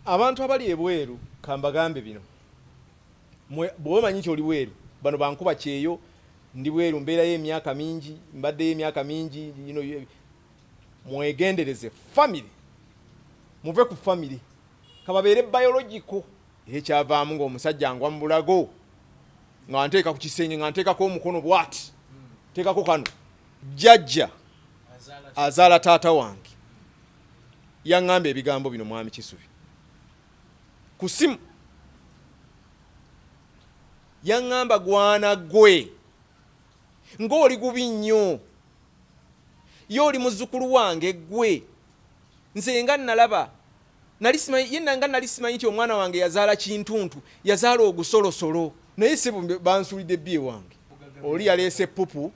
abantu abali ebweru kambagambe bino bwomanyi nti oli weeru bano bankuba kyeyo ndi bweru mbeerayo emyaka mingi mbaddeyo emyaka mingi mwegendereze family muve ku family kababeere biological ekyavaamu ng'omusajja angwa mu bulago nga nteeka ku kisenge nga nteekako omukono bwati teekako kano jjajja azaala taata wange yaŋŋamba ebigambo bino mwami Kisubi ku simu yaŋŋamba gwana gwe ng'oli gubi nnyo ye oli muzzukulu wange gwe nze nga nalaba yenna nga nali simanyi nti omwana wange yazaala kintuntu yazaala ogusolosolo naye si bansuulidde ebbye wange oli yaleese pupu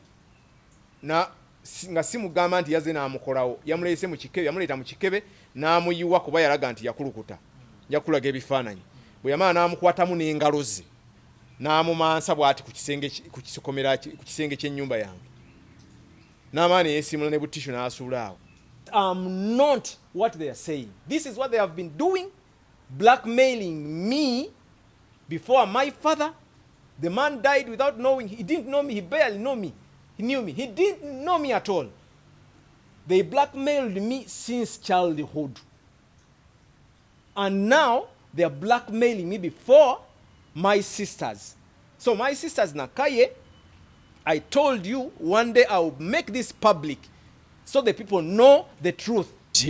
nga simugamba nti yaze n'amukolawo yamuleese mu kikebe yamuleeta mu kikebe n'amuyiwa kuba yalaga nti yakulukuta yakulaga ebifaananyi bwe yamala n'amukwatamu n'engalo ze n'amumansa bw'ati ku kisenge ky'ennyumba yange n'amaana yeesimula ne butishu n'asuula awo. I'm not what they are saying. This is what they have been doing, blackmailing me before my father. The man died without knowing. He didn't know me. He barely knew me. He knew me. He didn't know me at all. They blackmailed me since childhood. And now they are blackmailing me before my sisters. So my sisters Nakaye, I told you one day I will make this public so the people know the truth.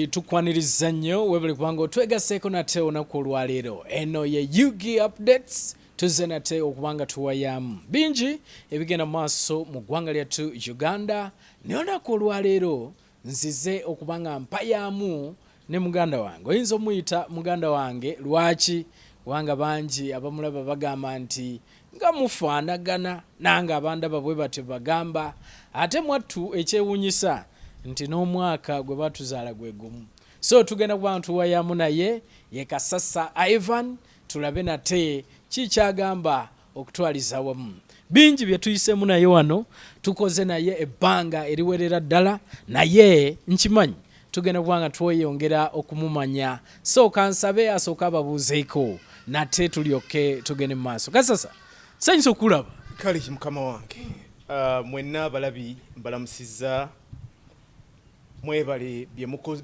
Tukwaniriza nnyo webale kubanga otwegaseeko nate olunaku olwaleero eno ye Yugi updates tuzze nate okubanga tuwayamu bingi ebigenda maaso mu ggwanga lyattu Uganda ne olunaku olwaleero nzize okubanga mpayamu ne muganda wange oyinza omuyita muganda wange lwaki wanga bangi abamulaba bagamba nti nga mufaanagana nanga abandaba bwe batyo bagamba ate mwattu ekyewunyisa nti n'omwaka gwe batuzaala gwe gumu. So tugenda ku bantu wayamu naye ye Kasasa Ivan tulabe nate kikyagamba okutwaliza wamu bingi bye tuyisemu naye wano tukoze naye ebbanga eriwerera ddala naye nkimanyi tugenda kubanga tweyongera okumumanya so kansabe asooka ababuuzeeko nate tulyoke tugende mu maaso. Kasasa sanyusa okulaba kale mukama wange mwenna abalabi mbalamusizza mwebale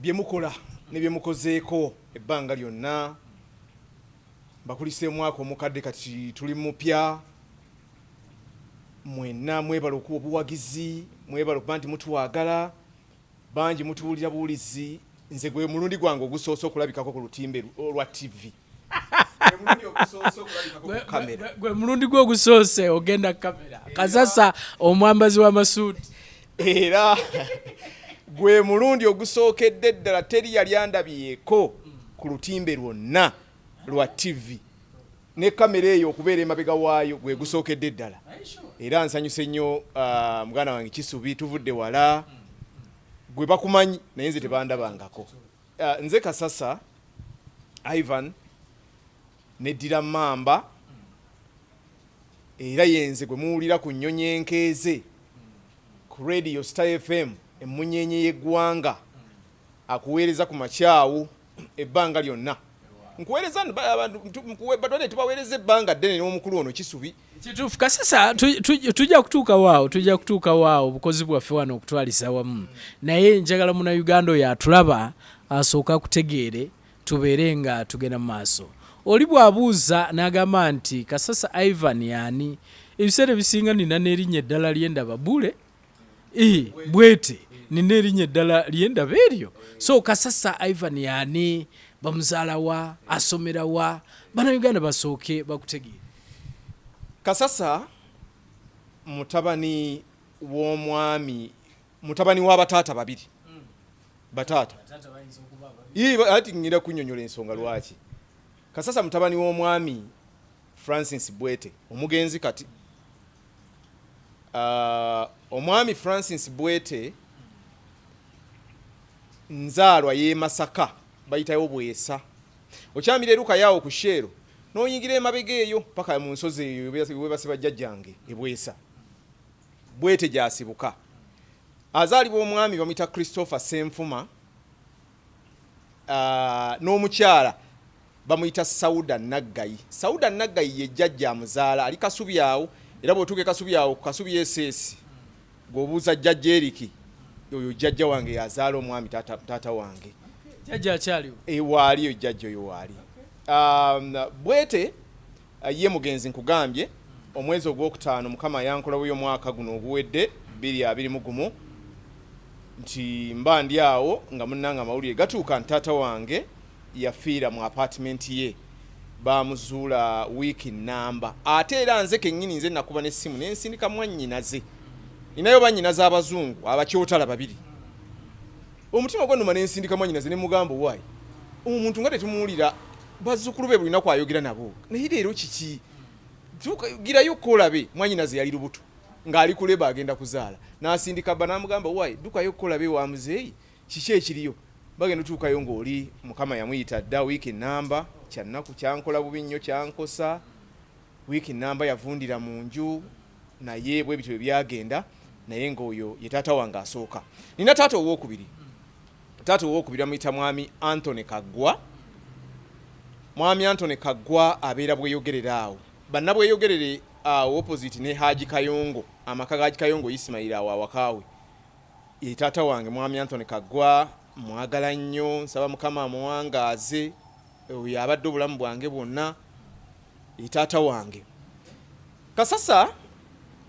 bye mukola ne bye mukozeeko ebbanga lyonna bakulise mwaka omukadde kati tuli mupya mwenna mwebale okuwa obuwagizi mwebale okuba nti mutuwagala bangi mutuwulira buwulizi nze gwe mulundi gwange ogusoose okulabikako ku lutimbe olwa TV gwe mulundi gwe ogusoose ogenda kamera Kasasa omwambazi w'amasuuti era gwe mulundi ogusookedde ddala teri yali andabyeko ku lutimbe lwonna lwa TV ne kamera eyo okubeera emabega waayo gwe gusookedde ddala era nsanyuse nnyo muganda wange Kisubi tuvudde wala gwe bakumanyi naye nze tebandabangako nze Kasasa Ivan neddira mamba era yenze gwe muwulira ku nnyonyi enkeeze ku radio Starfm emunyenye y'eggwanga akuweereza ku makyawu ebbanga lyonna nkuweereza batwale tubaweereza ebbanga ddene n'omukulu ono Kisubi kituufu. Kasasa tujja kutuuka waawo obukozi bwaffe wano okutwalisa wamu naye njagala muna Uganda oyo atulaba asooka kutegeere tubeere nga tugenda mu maaso. Oli bw'abuuza n'agamba nti Kasasa Ivan yani ebiseera bisinga nina n'erinnya eddala ly'endaba bule bwete nina erinnya eddala ly'endaba eryo. So Kasasa Ivan yani bamuzaala wa asomera wa bana Uganda basooke bakutegeere. Kasasa mutabani w'omwami mutabani w'abataata babiri bataata ati ngira kunnyonnyola ensonga lwaki. Kasasa mutabani w'omwami Francis Bwete omugenzi kati omwami Francis Bwete nzaalwa ye Masaka bayitayo Bwesa okyamira eruka yawo ku Shero n'oyingira emabega eyo paka mu nsozi eyo we basiba jjajjange ebwesa Bwete gyasibuka azaalibwa omwami bamuyita Christopher Senfuma n'omukyala bamuyita Sauda Naggayi. Sauda Naggayi ye jjajja amuzaala ali Kasubi awo, era bw'otuuka Kasubi awo Kasubi SS ng'obuuza jjajja Eriki oyo jjajja wange yazaala omwami taata wange. Jjajja akyaliwo? Waali oyo jjajja oyo waali. Bwete ye mugenzi nkugambye omwezi ogwokutaano Mukama yankola bw'oyo mwaka guno oguwedde 2021 nti mba ndi awo nga munnanga amawulire gatuuka ntaata wange yafiira mu apartment ye bamuzuula wiiki namba. Ate era nze kennyini nze nakuba n'essimu n'ensindika mwannyinaze. Ninayo bannyinaze abazungu abakyotala babiri. Omutima gwannuma n'ensindika mwannyinaze ne mugamba waayi omuntu nga tetumuwulira bazzukulu be buli lunaku ayogera nabo naye leero kiki girayo kolabe. Mwannyinaze yali lubuto ng'ali kuleba agenda kuzaala n'asindika bba n'amugamba waayi dukayo kolabe wa muzeeyi kiki ekiriyo. Bagenda tuukayo ng'oli Mukama yamuyita dda wiiki namba kyannaku kyankola bubi nnyo kyankosa. Wiiki namba yavundira mu nju naye bwe bityo byagenda naye ng'oyo ye taata wange asooka. Nina taata owookubiri. Taata owookubiri amuyita mwami Anthony Kaggwa. Mwami Anthony Kaggwa abeera Bweyogerere awo. Banna Bweyogerere awo opposite ne Haji Kayongo. Amaka ga Haji Kayongo Ismail awo awakaawe. Ye taata wange mwami Anthony Kaggwa mwagala nnyo nsaba Mukama amuwangaaze oyo abadde obulamu bwange bwonna ye taata wange. Kasasa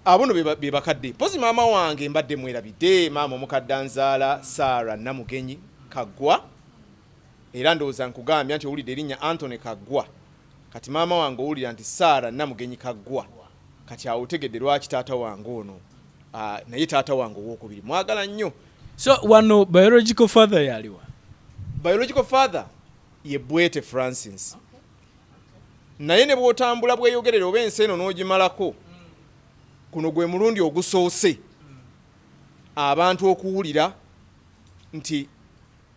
abono be bakadde. Pozi maama wange mbadde mwerabidde maama omukadde anzaala Sarah Namugenyi Kaggwa. Era ndowooza nkugambya nti owulidde erinnya Anthony Kaggwa. Kati maama wange owulira nti Sarah Namugenyi Kaggwa. Kati awo otegedde lwaki taata wange ono. Naye taata wange owookubiri mwagala nnyo. So wano biological father yaliwa? Biological father ye Bwete Francis. Naye ne bw'otambula Bweyogerere oba ensi eno n'ogimalako kuno gwe mulundi ogusoose abantu okuwulira nti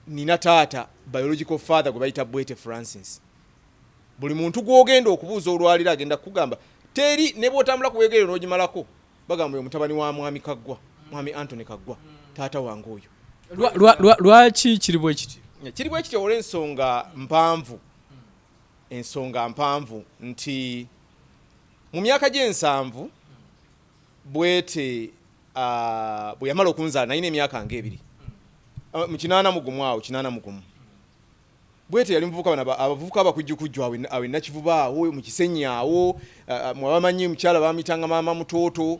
nina taata biological father gwe bayita Bwete Francis. Buli muntu gw'ogenda okubuuza olwalira agenda kugamba teri ne bw'otambula ku Bweyogerere n'ogimalako bagamba oyo mutabani wa mwami Kaggwa, mwami Anthony Kaggwa, taata wange oyo. Lwaki kiri bwe kiti? Kiri bwe kiti olw'ensonga mpanvu. Ensonga mpanvu nti mu myaka gye7 Bwete bwe yamala okunzaala nalina emyaka ng'ebiri mu 81 awo 81 Bwete yali muvubuka bana abavubuka abakujjukujju awe Nakivuba awo mu Kisenyi awo mwabamanyi mukyala bamitanga maama Mutooto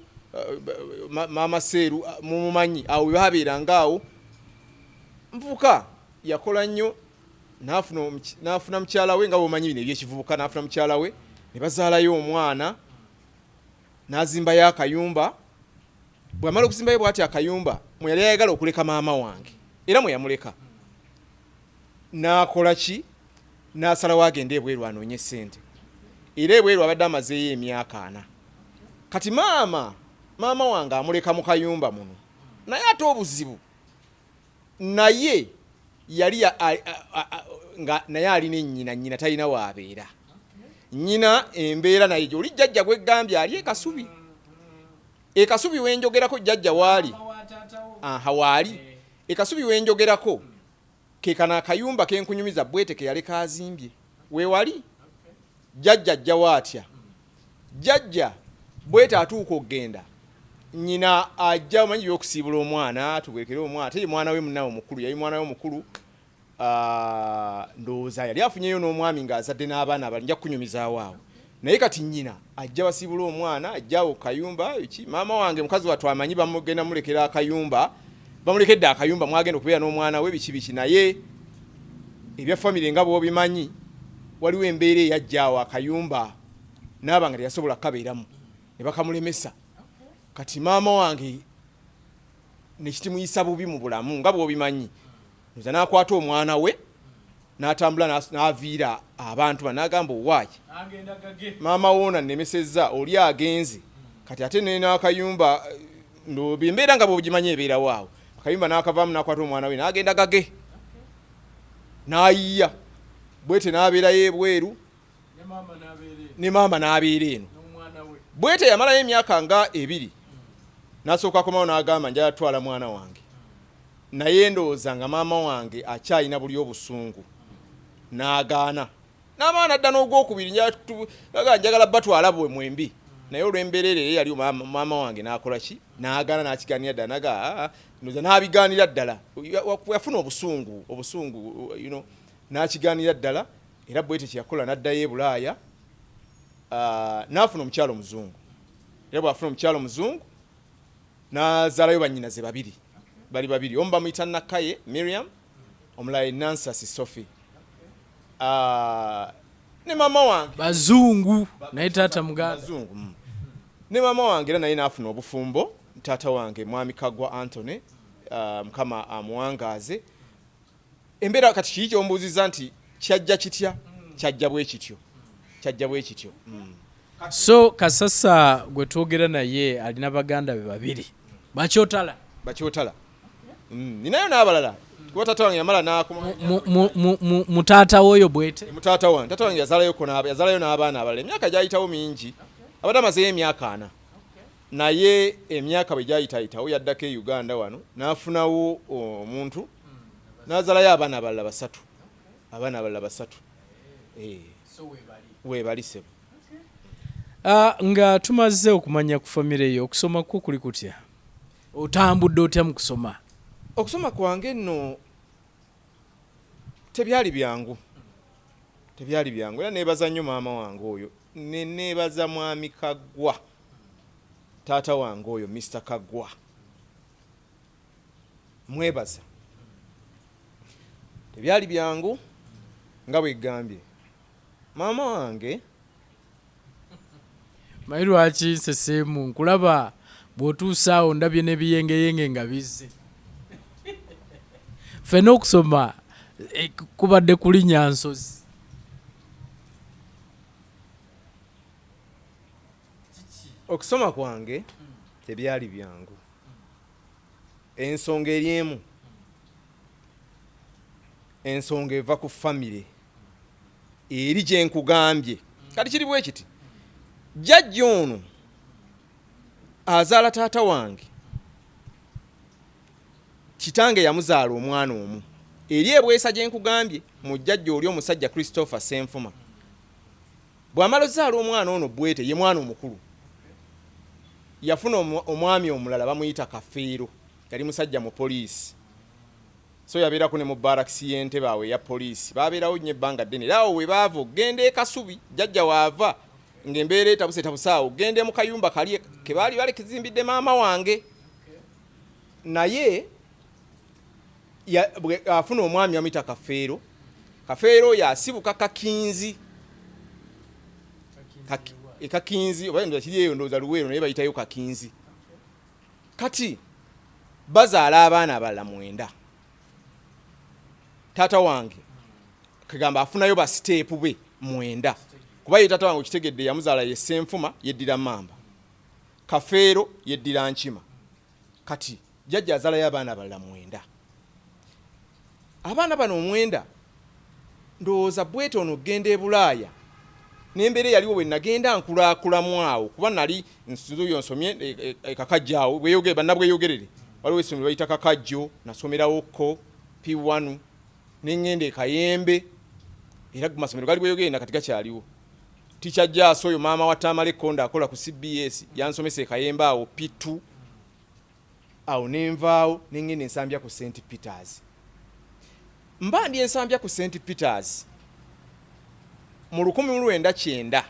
maama Seeru mumumanyi awo we babeeranga awo. Mvubuka yakola nnyo n'afuna mukyala we nga bw'omanyi bino ebyekivubuka n'afuna mukyala we ne bazaalayo omwana n'azimbayo akayumba. Bw'amala okuzimbayo bw'ati akayumba mwe yali ayagala okuleka maama wange era mwe yamuleka n'akola ki n'asalawo agende ebweru anoonye ssente era ebweru abadde amazeeyo emyaka 4. Kati maama wange amuleka mu kayumba muno naye ate obuzibu naye yali naye alina ennyina talina waabeera. Nnyina embeera naye oli jjajja gw'eggambye ali Ekasubi. Ekasubi wenjogerako jjajja waali waali Ekasubi wenjogerako ke kana akayumba kenkunyumiza Bwete ke yaleka azimbye we wali. Jjajja ajja waatya jjajja Bwete atuuka okgenda nnyina ajja omanyi by'okusiibula omwana tugwekere omwana ate ye mwana we munnawe omukulu yali mwana we omukulu. Ndowooza yali afunyeyo n'omwami ng'azadde n'abaana abali nja kunyumizaawo awo naye kati nnyina ajja basiibula omwana ajjaawo kayumba ki maama wange mukazi wattu amanyi bamugenda mulekera akayumba bamulekedde akayumba mwagenda okubeera n'omwana we biki naye ebya famire nga bw'obimanyi waliwo embeera eyajjaawo akayumba n'aba nga teyasobola kukabeeramu ne bakamulemesa. Kati maama wange nekitimuyisa bubi mu bulamu nga bw'obimanyi nza n'akwata omwana we n'atambula n'aviira abantu banagamba owaayi maama woona nnemesezza oli agenze kati ate n'akayumba ndobimbeera nga bw'ogimanyi ebeerawo awo akayumba n'akavaamu n'akwata omwana we n'agenda gage n'ayiya Bwete n'abeerayo ebweru ne maama n'abeera eno. Bwete yamalayo emyaka nga 2 n'asooka akomawo n'agamba njala twala mwana wange naye ndowooza nga maama wange akyalina buli obusungu n'agaana n'abaana dda n'ogwokubiri njagala batwala bwe mwembi naye olw'embeerere yali maama wange n'akola ki n'agaana n'akigaanira ddala ndoza n'abigaanira ddala yafuna obusungu n'akigaanira ddala era bwete kyeyakola n'addayo e Bulaaya n'afuna omukyalo omuzungu era bw'afuna omukyalo omuzungu n'azaalayo bannyinaze bali babiri omu bamuyita Nakaye Miriam omulala Nansasi Sophie ne mama wange bazungu naye taata muganda bazungu ne mama wange era naye n'afuna obufumbo taata wange mwami Kagwa Anthony mukama amuwangaaze embeera kati kiki kyombuuziza nti kyajja kitya kyajja bwe kityo so Kasasa gwe twogera naye alina baganda be babiri bakyotala ninayo n'abalala kuba taata wange yamala n'akoma mutaata woyo bwete taata wange yazalayo n'abaana abalala emyaka gyayitawo mingi abadde amazeyo emyaka 4 naye emyaka bwe gyayitayitawo yaddako e Uganda wano n'afunawo omuntu n'azalayo abaana abalala basatu weebali sebo nga tumaze okumanya ku famire yo okusoma kwo kuli kutya otambudde otya mu kusoma okusoma kwange nno tebyali byangu era neebaza nnyo maama wange oyo neebaza mwami Kagwa taata wange oyo Mr. Kagwa mwebaza tebyali byangu nga bwegambye maama wange mayi lwaki sesemu nkulaba bw'otuusaawo ndabye n'ebiyengeyenge nga bizze ffena okusoma kubadde kulinnya nsozi okusoma kwange tebyali byangu ensonga eri emu ensonga eva ku famire eri gye nkugambye kati kiri bwe kiti jjajja ono azaala taata wange kitange yamuzaala omwana omu eri ebwesa gye nkugambye mu jjajja oli omusajja Christopher Senfuma bw'amala ozaala omwana ono bwete ye mwana omukulu yafuna omwami omulala bamuyita Kafeero yali musajja mu poliisi so yabeerako ne mu barakisi y'Entebbe awo eya poliisi babeerawo nnyo ebbanga ddene era awo we baava ogenda e Kasubi jjajja waava ng'embeera etabusaawo ogende mu kayumba kali ke baali balekizimbidde maama wange naye afuna omwami amuyita Kafeero oyo asibuka kakinzi oba ndoza kiri eyo ndowooza Luweero naye bayitayo kakinzi kati bazaala abaana abalala 9 taata wange kagamba afunayo basiteepu be 9 kuba ye taata wange okitegedde yamuzaala ye Senfuma yeddira Mamba Kafeero yeddira Nkima kati jjajja azaalayo abaana abalala 9 abaana bano 9 ndowooza bwete ono genda e Bulaaya n'embeera yaliwo bwe nagenda nkulaakulamu awo kuba nali nsuzo nsomye kakajjaawo bannabweyogerere waliwo essomero bayita Kakajjo nasomerawo ko P1 n'engenda e Kayembe era ku masomero gali bweyogerere nakati gakyaliwo Ticha Jaaso oyo maama wa Tamale Konda akola ku CBS yansomesa e Kayembe awo P2 awo nenvaawo n'engenda ensambya ku St. Peters mba ndi ensambya ku St. Peters mu 1990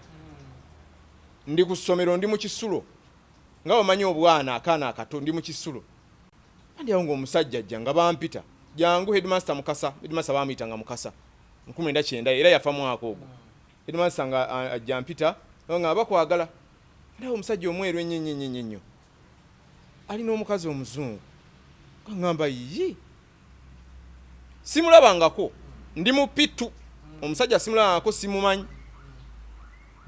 ndi ku ssomero ndi mu Kisulo nga bamanyi obwana akaana akato ndi mu Kisulo andi awo ng'omusajja ajja nga bampita jangu headmaster bamuyitanga Mukasa 1990 era yafa mwaka ogwo headmaster nga ajja mpita nga bakwagala ndawo omusajja omweru ennyo alina omukazi omuzungu ngamba yi simulabangako ndi mu pitu omusajja simulabangako simumanyi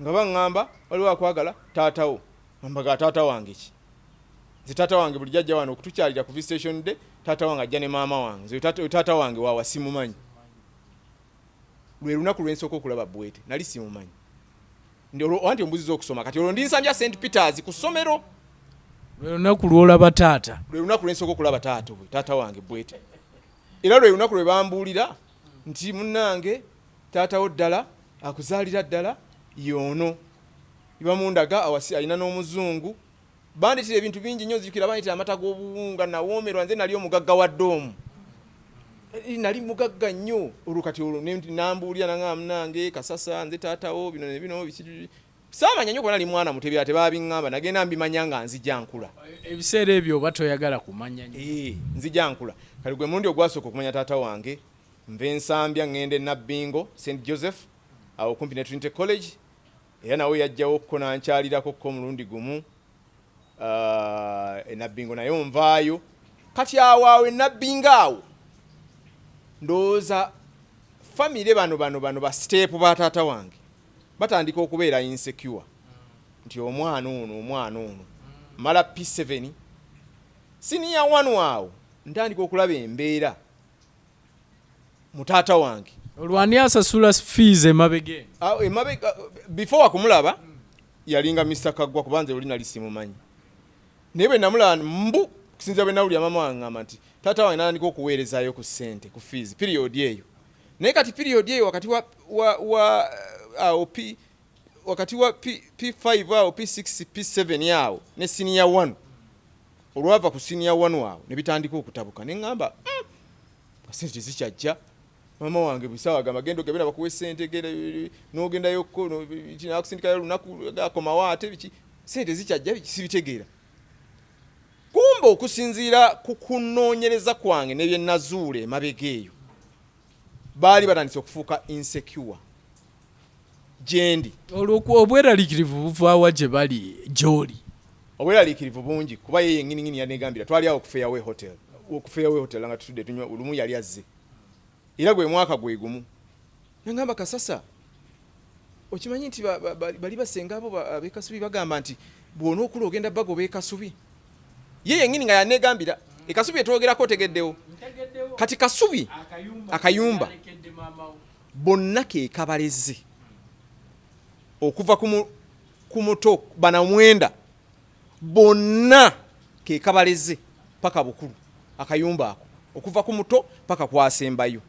nga baŋŋamba waliwo akwagala taatawo ngamba taata wange ki nze taata wange buli jjajja wano okutukyalira ku visitation day taata wange ajja ne maama wange nze taata wange waawa simumanyi lwe lunaku lwensooka okulaba bwete nali simumanyi anti ombuziza okusoma kati olwo ndi nsambya St. Peters ku ssomero lwe lunaku lwolaba taata lwe lunaku lwensooka okulaba taata wange bwete era lwe lunaku lwe bambuulira nti munnange taatawo ddala akuzaalira ddala yono ibamundaga awasi alina n'omuzungu banditira ebintu bingi nnyo nzijukira banditira amata g'obuwunga nawoomerwa nze nali omugagga wa ddoomu nali mugagga nnyo olukati olwo nambuulira nanga munange Kasasa nze taatawo bino saamanya nnyo kuba nali mwana muto ebirala tebabiŋŋamba nagenda mbimanya nga nzija nkula ebiseera ebyo oba toyagala kumanya nnyo nzija nkula kale gwe mulundi ogwasooka okumanya taata wange nva ensambya ŋŋenda enabbingo St Joseph awo kumpi ne Trinity College era nawe yajjawo okko nankyalirako kko omulundi gumu enabbingo naye nvaayo kati awaawe enabbingo awo ndowooza famire bano ba siteepu ba taata wange batandika okubeera insecure nti omwana ono mala P7 senior 1 awo ntandika okulaba embeera mutaata wange olwani asasula fees emabege before akumulaba yalinga Mr. Kaggwa kubanze oli nali simumanyi naye bwe namulaba mbu kusinza bwe nawulira mama wange ngamba nti taata wange nandika okuweerezayo ku ssente ku fees period eyo naye kati period eyo wakati wakati wa P5 awo P6 P7 yawo ne senior 1 olwava ku senior 1 wawo ne bitandika okutabuka ne ngamba sente zikyajja mama wange bisawa agamba genda ogabira bakuwe sente n'ogenda yokko nakusindikayo lunaku gakomawo ate biki sente zikyajja sibitegeera kumba okusinziira ku kunoonyereza kwange ne bye nazuula emabega eyo baali batandise okufuuka insecure gyendi obweraliikirivu buvaawa gye bali gy'oli obweraliikirivu bungi kuba ye yennyini yanegambira twali awo ku Fairway Hotel nga tutudde tunywa olumu yali azze era gwe mwaka gwe gumu nangamba Kasasa okimanyi nti bali basenga abo ab'ekasubi bagamba nti bw'ona okula ogenda bago b'ekasubi ye yennyini nga yanegambira ekasubi etwogerako otegeddewo kati kasubi akayumba bonna ke kabaleze okuva ku muto banamwenda bonna ke kabaleze paka bukulu akayumba ako okuva ku muto paka kwasembayo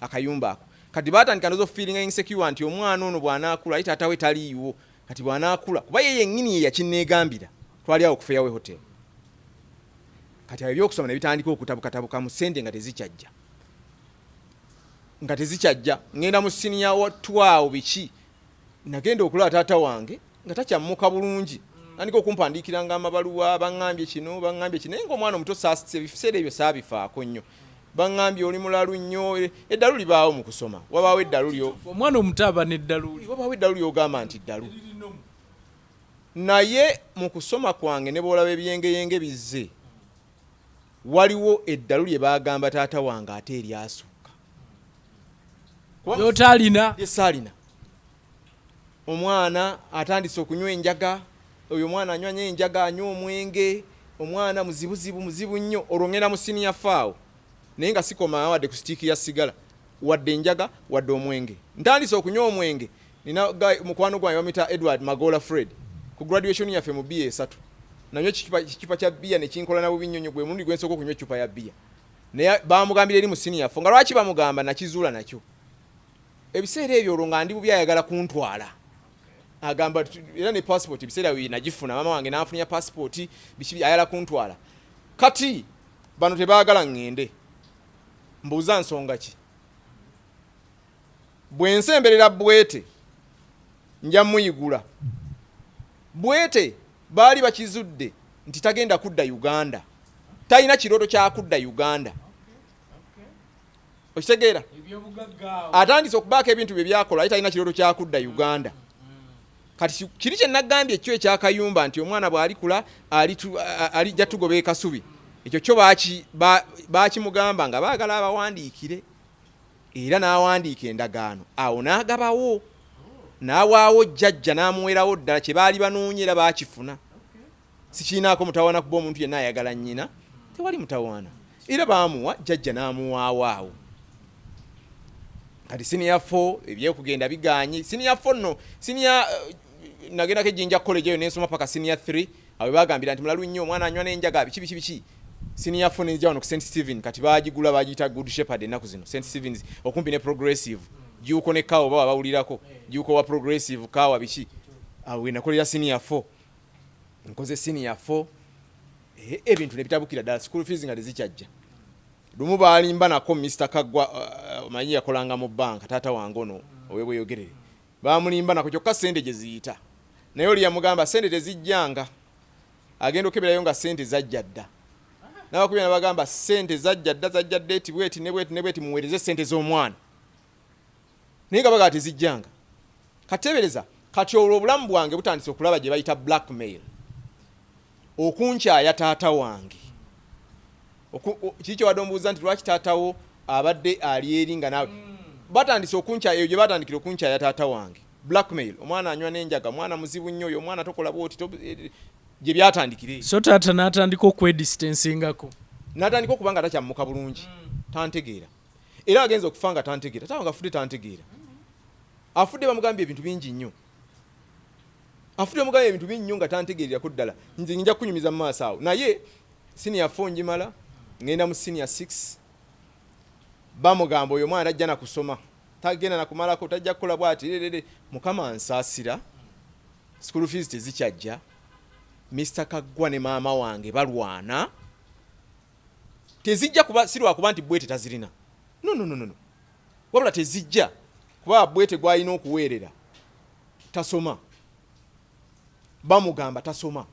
akayumba ako kati batandika ndozo feeling insecure nti omwana ono bw'anaakula ayita atawe taliiwo kati bw'anaakula kuba ye yennyini yakinneegambira twali awo ku Fairway Hotel kati ebyo okusoma ne bitandika okutabuka mu ssente nga tezikyajja ngenda mu senior 12 biki nagenda okulaba taata wange nga takyammuka bulungi nandika okumpandiikiranga amabaluwa baŋŋambye kino naye ng'omwana omuto ebiseera ebyo saabifaako nnyo baŋŋambye oli mulalu nnyo eddalu libaawo mu kusoma wabaawo eddalu omwana omuto aba n'eddalu wabaawo eddalu ly'ogamba nti ddalu naye mu kusoma kwange ne boolaba ebyengeyenge bizze waliwo eddalu lye baagamba taata wange ate eryasukka yotaalina yesaalina omwana atandise okunywa enjaga oyo mwana anywanya enjaga anywa omwenge omwana muzibu nnyo olwo ngenda mu senior faawo naye nga sikoma wadde ku sitiiki ya sigala wadde enjaga wadde omwenge ntandise okunywa omwenge nina mukwano gwange bamuyita Edward Magola Fred ku graduation yaffe mu bia 3 nanywa kicupa kya bia ne kinkola na bubi nnyonyo gwe mulundi gwensooka okunywa ecupa ya bia naye bamugambira eri mu senior fo nga lwaki bamugamba nakizuula nakyo ebiseera ebyo olwo nga ndi bubi ayagala kuntwala agamba era ne passport ebiseera bibiri nagifuna mama wange n'anfunya passport biki ayala kuntwala kati bano tebaagala ŋŋende mbuuza nsonga ki bwe nsemberera Bwete nja muyigula Bwete baali bakizudde nti tagenda kudda Uganda talina kirooto kyakudda Uganda okitegeera atandise okubaako ebintu bye byakola aye talina kirooto kyakudda Uganda kati kiri kye nagambye ekyo ekyakayumba nti omwana bw'alikula alijja tugoba ekasubi ekyo kyo baakimugamba nga baagala abawandiikire era n'awandiika endagaano awo n'agabawo n'awaawo jjajja n'amuwerawo ddala kye baali banoonya era baakifuna sikiinaako mutawaana kuba omuntu yenna ayagala nnyina tewali mutawaana era baamuwa jjajja n'amuwaawo awo kati senior 4 ebyokugenda biganye senior 4 nno senior nagendako ejjinja college eyo nensoma paka senior 3 awe bagambira nti mulalu nnyo omwana anywa n'enjaga biki senior 4 nejja wano ku St Stephen kati baagigula bagiyita Good Shepherd ennaku zino St Stephen's okumpi ne Progressive juko ne kawo baba bawulirako juko wa progressive kawa biki awe nakolera senior 4 nkoze senior 4 ebintu nebitabukira ddala school fees nga tezikyajja lumu balimba nako Mr. Kaggwa manyi yakolanga mu banka taata wange ono owebwe yogerere bamulimba nako kyokka sente gye ziyita naye oli yamugamba sente tezijjanga agenda okeberayo nga sente zajja dda n'abakubira ne bagamba sente zajja dda zajja ddeeti bweti ne bweti muweereze sente z'omwana naye nga bagaa tezijjanga katebereza kati olwo obulamu bwange butandise okulaba gye bayita blackmail okunkyaya taata wange kikyo wadde omubuuza nti lwaki taatawo abadde ali eri nga nawe batandise okunkyaya eyo gye batandikira okunkyaya taata wange blackmail omwana anywa n'enjaga mwana muzibu nnyo oyo omwana tokola bwoti gye byatandikire so taata n'atandika okwedistancingako n'atandika okuba nga takyammuka bulungi tantegeera era agenza okufa nga tantegeera tawa nga afudde tantegeera afudde bamugambye ebintu bingi nnyo afudde bamugambye ebintu bingi nnyo nga tantegeererako ddala nze njja kunyumiza mu maaso awo naye senior 4 njimala ngenda mu senior 6 bamugamba oyo mwana ajja nakusoma tagenda nakumalako tajja kukola bwati mukama ansaasira school fees tezikyajja Mr. Kaggwa ne maama wange balwana tezijja kuba sirwa kuba nti bwete tazirina no wabula tezijja kuba bwete gwalina okuweerera tasoma bamugamba tasoma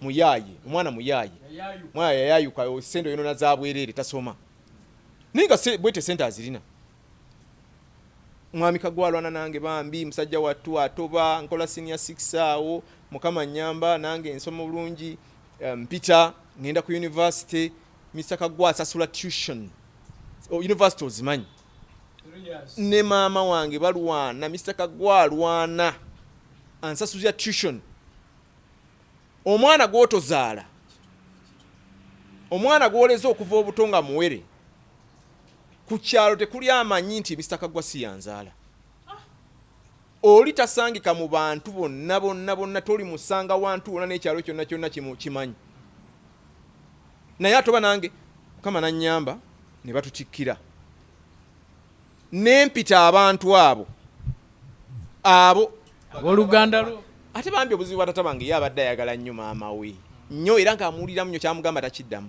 muyaye omwana muyaye mwana yayayuka sente yono nazabwerere tasoma ninga bwete sente azirina mwami Kaggwa alwana nange bambi musajja wattu atoba nkola senior 6 awo mukama nyamba nange ensoma bulungi mpita ngenda ku university Mr. Kaggwa asasula tuition university ozimanyi ne maama wange balwana Mr. Kaggwa alwana ansasuzya tuition omwana gwotozaala omwana gwoleza okuva obutonga muwere ku kyalo tekuli amanyi nti Mr. Kaggwa si yanzaala oli tasangika mu bantu bonna toli musanga wantu wonna n'ekyalo kyonna kimanyi naye atoba nange kama nanyamba ne batutikkira nempita abantu abo abooluganda lwo ate bambi obuzibu bwa tata bange ye abadde ayagala nnyo maama we nnyo era ng'amuwuliramu nnyo kyamugamba takiddamu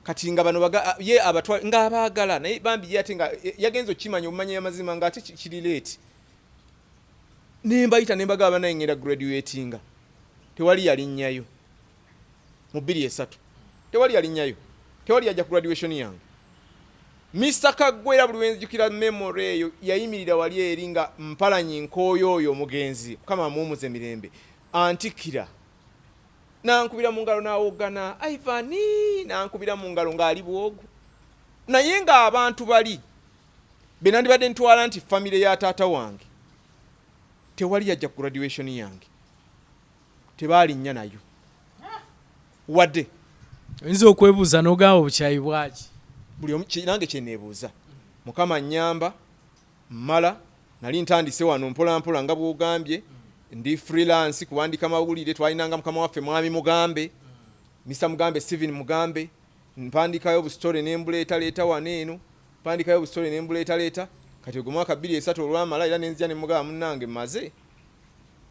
kati nga bano ye abatwala ng'abaagala naye bambi ye ate nga yagenza okukimanya obumanya y'amazima ng'ate kiri leeti nembayita nembagaba naye ngenda graduatinga tewali yalinnyayo mu 23 tewali yalinnyayo tewali yajja ku graduation yange Mr. Kaggwa era buli wenzijukira memory eyo yayimirira wali eri nga mpalanyi nkooyo oyo omugenzi kama muumuze mirembe antikira nankubira mu ngalo naawogana Ivani nankubira mu ngalo ng'ali bwogu naye ng'abantu bali be nandibadde ntwala nti famire ya taata wange tewali yajja ku graduation yange tebaalinnya nayo wadde oyinza okwebuuza n'ogamba obukyayi bwaki buli nange kyeneebuuza mukama nyamba mmala nali ntandise wano mpolampola nga bwogambye ndi freelance kuwandika mawulire twalinanga mukama waffe mwami Mugambe Mr. Mugambe Steven Mugambe mpandikayo busitole nembuleeta wano eno mpandikayo busitole nembuleeta kati ogwo mwaka 23 olwamala era nenzija nemugamba munnange maze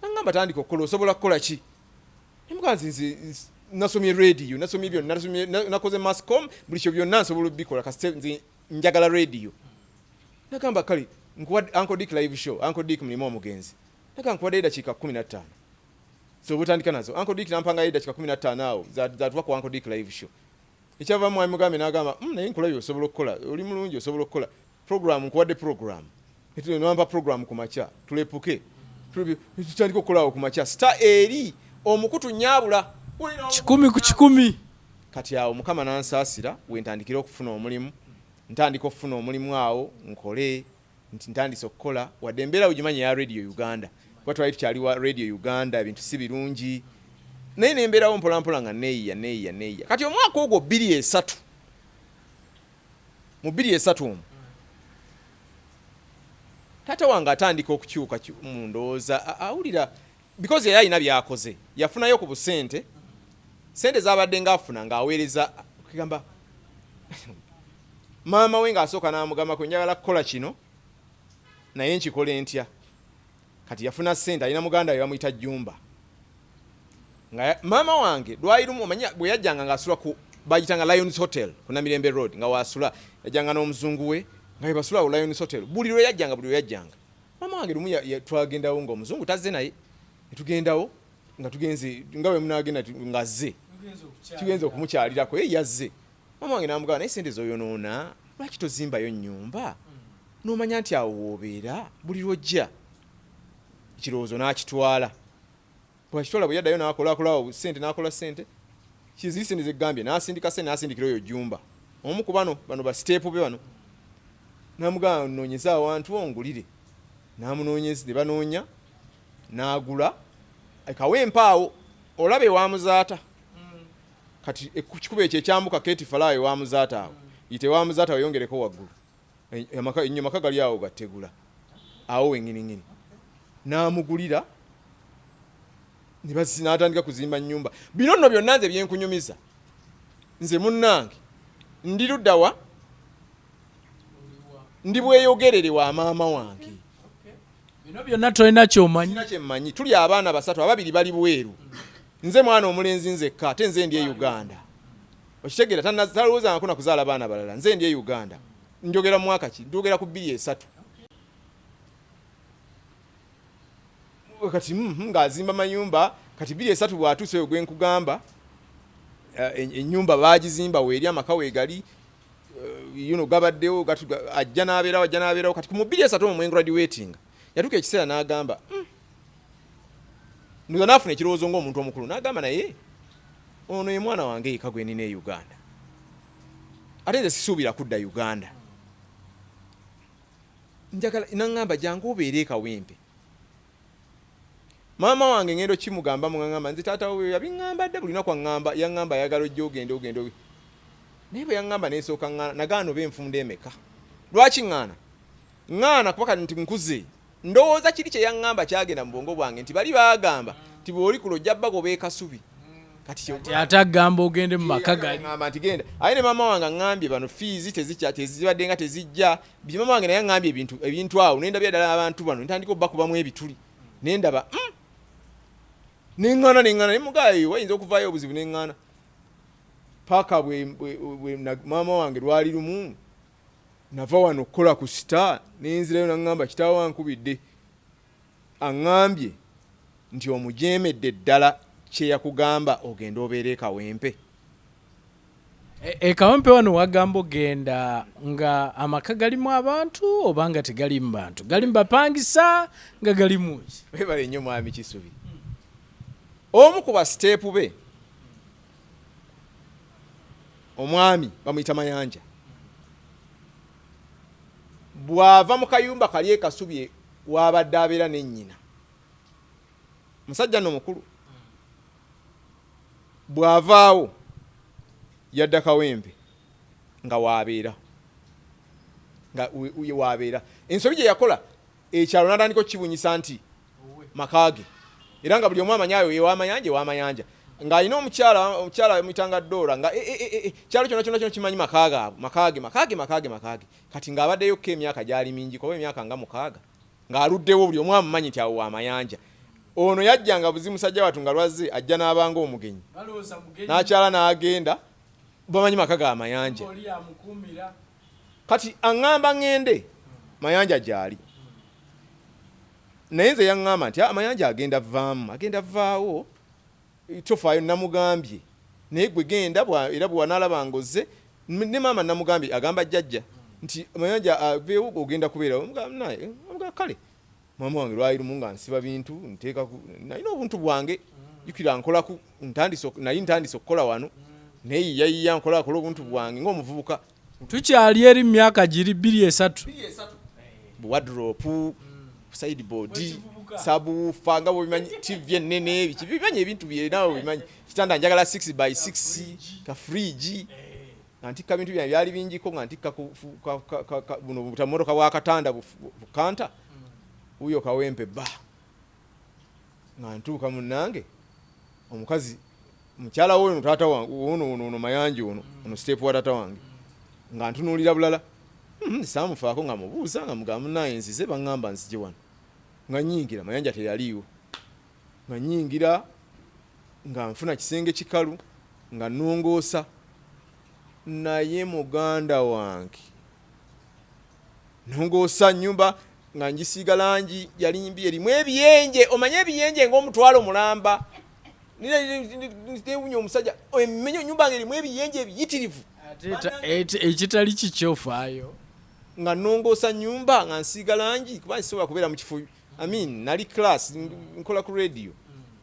nangamba tandika okukola osobola kukola ki nemuganzi nasomye radio nasomye byonna nakoze mascom buli kyo byonna nsobola bikola kasi njagala radio nagamba kale nkuwa Uncle Dick live show Uncle Dick mulimo omugenzi nkuwa dakika 15 so butandika nazo Uncle Dick nampanga dakika 15 awo zatwa ku Uncle Dick live show ekyava mwami Mugambe nagamba naye nkola byo osobola okukola oli mulungi osobola okukola program nkuwadde program etule namba program ku macha tulepuke tutandika okukola ku macha star eri omukutu nyabula 10 ku 10 kati awo mukama nansaasira wentandikira okufuna omulimu ntandika okufuna omulimu awo nkole ntandise okukola wadde embeera ugimanyi ya radio Uganda kuba twali tukyali wa radio Uganda ebintu si birungi naye nembeerawo mpolampola nga neeya kati omwaka ogwo 23 mu 23 tata wange atandika okukyuka mu ndowooza awulira because yali alina byakoze yafunayo ku busente sente zabadde ngaafuna ng'aweereza kugamba maama we ng'asooka n'amugamba kwe njagala kukola kino naye nkikole ntya kati yafuna ssente alina muganda we bamuyita Jumba nga maama wange lwayirumu omanya bwe yajjanga ng'asula ku bagitanga Lions Hotel ku Namirembe Road nga wasula yajjanga n'omuzungu we nga basula ku Lions Hotel buli lwe yajjanga maama wange lumu twagendawo ng'omuzungu tazze naye netugendawo nga tugenze nga bwe munagenda ngazze tugenze okumukyalirako yazze maama wange n'amugamba naye sente z'oyonoona lwaki tozimbayo nnyumba n'omanya nti awo woobeera buli lwojja ekirowoozo n'akitwala bwakitwala bwe yaddayo n'akolawo sente n'akola sente kiziri sente zegambye n'asindika sente n'asindikira oyo Jumba omu ku bano ba siteepu be bano n'amugamba nnoonyeza awantu ongulire n'amunoonyeza ne banoonya n'agula kawempaawo olaba ewamuzaata kati ekikuba ekyo ekyambuka Keti Falaayo ewamuzaata awo yite ewamuzaata awo yongereko waggulu ennyumaka gali awo gategula awo wenginiŋini n'amugulira n'atandika kuzimba nnyumba bino nno byonna nze byenkunyumiza nze munnange ndi luddawa ndi bweyogerere wa maama wange bino byonna tolina kyemmanyi tuli abaana basatu ababiri bali bweru nze mwana omulenzi nzekka ate nze ndi e Uganda okitegeera talowooza nga kuna kuzaala baana balala nze ndi e Uganda njogera mu mwaka ki njogera ku 23 kati ng'azimba mayumba kati 23 bwatuuse oyo gwenkugamba ennyumba baagizimba weeri amaka weegali gabaddewo ajja n'abeerawo kati ku 23 omwe graduating yatuuka ekiseera n'agamba nduza n'afuna ekirowoozo ng'omuntu omukulu n'agamba naye ono ye mwana wange yeka gwe nina e Uganda ate nze sisuubira kudda Uganda njagala n'angamba jangu obeere ekawempe maama wange ngendo kimugamba mugamba nzi taata we yabiŋŋamba dde buli naku yaŋŋamba ayagala ojja ogende naye bwe yaŋŋamba neesooka ŋŋaana nagaano be enfunda emeka lwaki ŋŋaana kuba kati nti nkuze ndowooza kiri kye yaŋŋamba kyagenda mu bwongo bwange nti bali baagamba nti bw'oli ku Lojja bagoba ekasubi kati ate agamba ogende mu maka gali ŋŋamba nti genda aye ne maama wange aŋŋambye bano fiizi tezibadde nga tezijja bye maama wange naye aŋŋambye ebintu awo nendabya ddala abantu bano ntandika obbakubamu ebituli nendaba neŋŋaana ne mugaayo wayinza okuvaayo obuzibu neŋŋaana paaka bwe maama wange lwali lumu nava wano okukola ku sita nenzirayo naŋŋamba kitaawo ankubidde aŋŋambye nti omujeemedde ddala kye yakugamba ogenda obeera ekawempe ekawempe wano wagamba ogenda nga amaka galimu abantu oba nga tegalimu bantu gali mbapangisa nga galimu webale nnyo mwami Kisubi omu ku basiteepu be omwami bamuyita Mayanja bw'ava mu kayumba kali e Kasubi wabadde abeera n'ennyina musajja nno mukulu bw'avaawo yadda kawempe nga wabeera ensobi gye yakola ekyalo n'atandika okukibunyisa nti makaage era nga buli omu amanyaayo yewamayanja ng'alina omukyala muyitanga Doola nga kyalo kyonna kimanyi makaage kati ng'abaddeyokko emyaka gyali mingi kuba emyaka nga 6 ng'aluddewo buli omu amumanyi nti awo wamayanja ono yajjanga buzi musajja watu nga lwazze ajja n'abanga omugenyi n'akyala n'agenda bamanyi maka ga Mayanja kati aŋŋamba ŋŋende Mayanja gyali naye nze yaŋŋamba nti Mayanja agenda vaawo tofaayo namugambye naye gwe genda era bwe wanaalabanga ozze ne maama namugambye agamba jjajja nti Mayanja aveewo ogenda kubeerawo omuga kale maama wange lwali lumu nga nsiba bintu nteekaku nalina obuntu bwange jukira nkolaku nali ntandise okukola wano naye yayiya nkola obuntu bwange ng'omuvubuka tukyali eri myaka giri 2-3 wardrobe sideboard sabufa nga bobimanyi TV enene ebiki bimanyi ebintu byenawo bimanyi kitanda njagala 6x6 ka fridge antika bintu byali bingiko ngantika buno butamotoka bwa katanda bukanta uyo kawempe ba ngantuka munange omukazi mukyala wono tata wange ono Mayanja ono step wa tata wange ngantunulira bulala saamufaako nga mubuuza nga mugamba naye nzize baŋŋamba nzije wano nga nyingira mayanja teyaliiwo nga nyingira nga nfuna kisenge kikalu nga nongoosa naye muganda wange nongoosa nyumba nga njisiiga langi yali mbi erimu ebiyenje omanye ebiyenje ng'omutwalo mulamba newunya omusajja emmenyo nyumba nga erimu ebiyenje ebiyitirivu ekitali kikyofaayo nga nongoosa nyumba nga nsiiga langi kuba nsobola kubeera mu kifo nali class nkola ku radio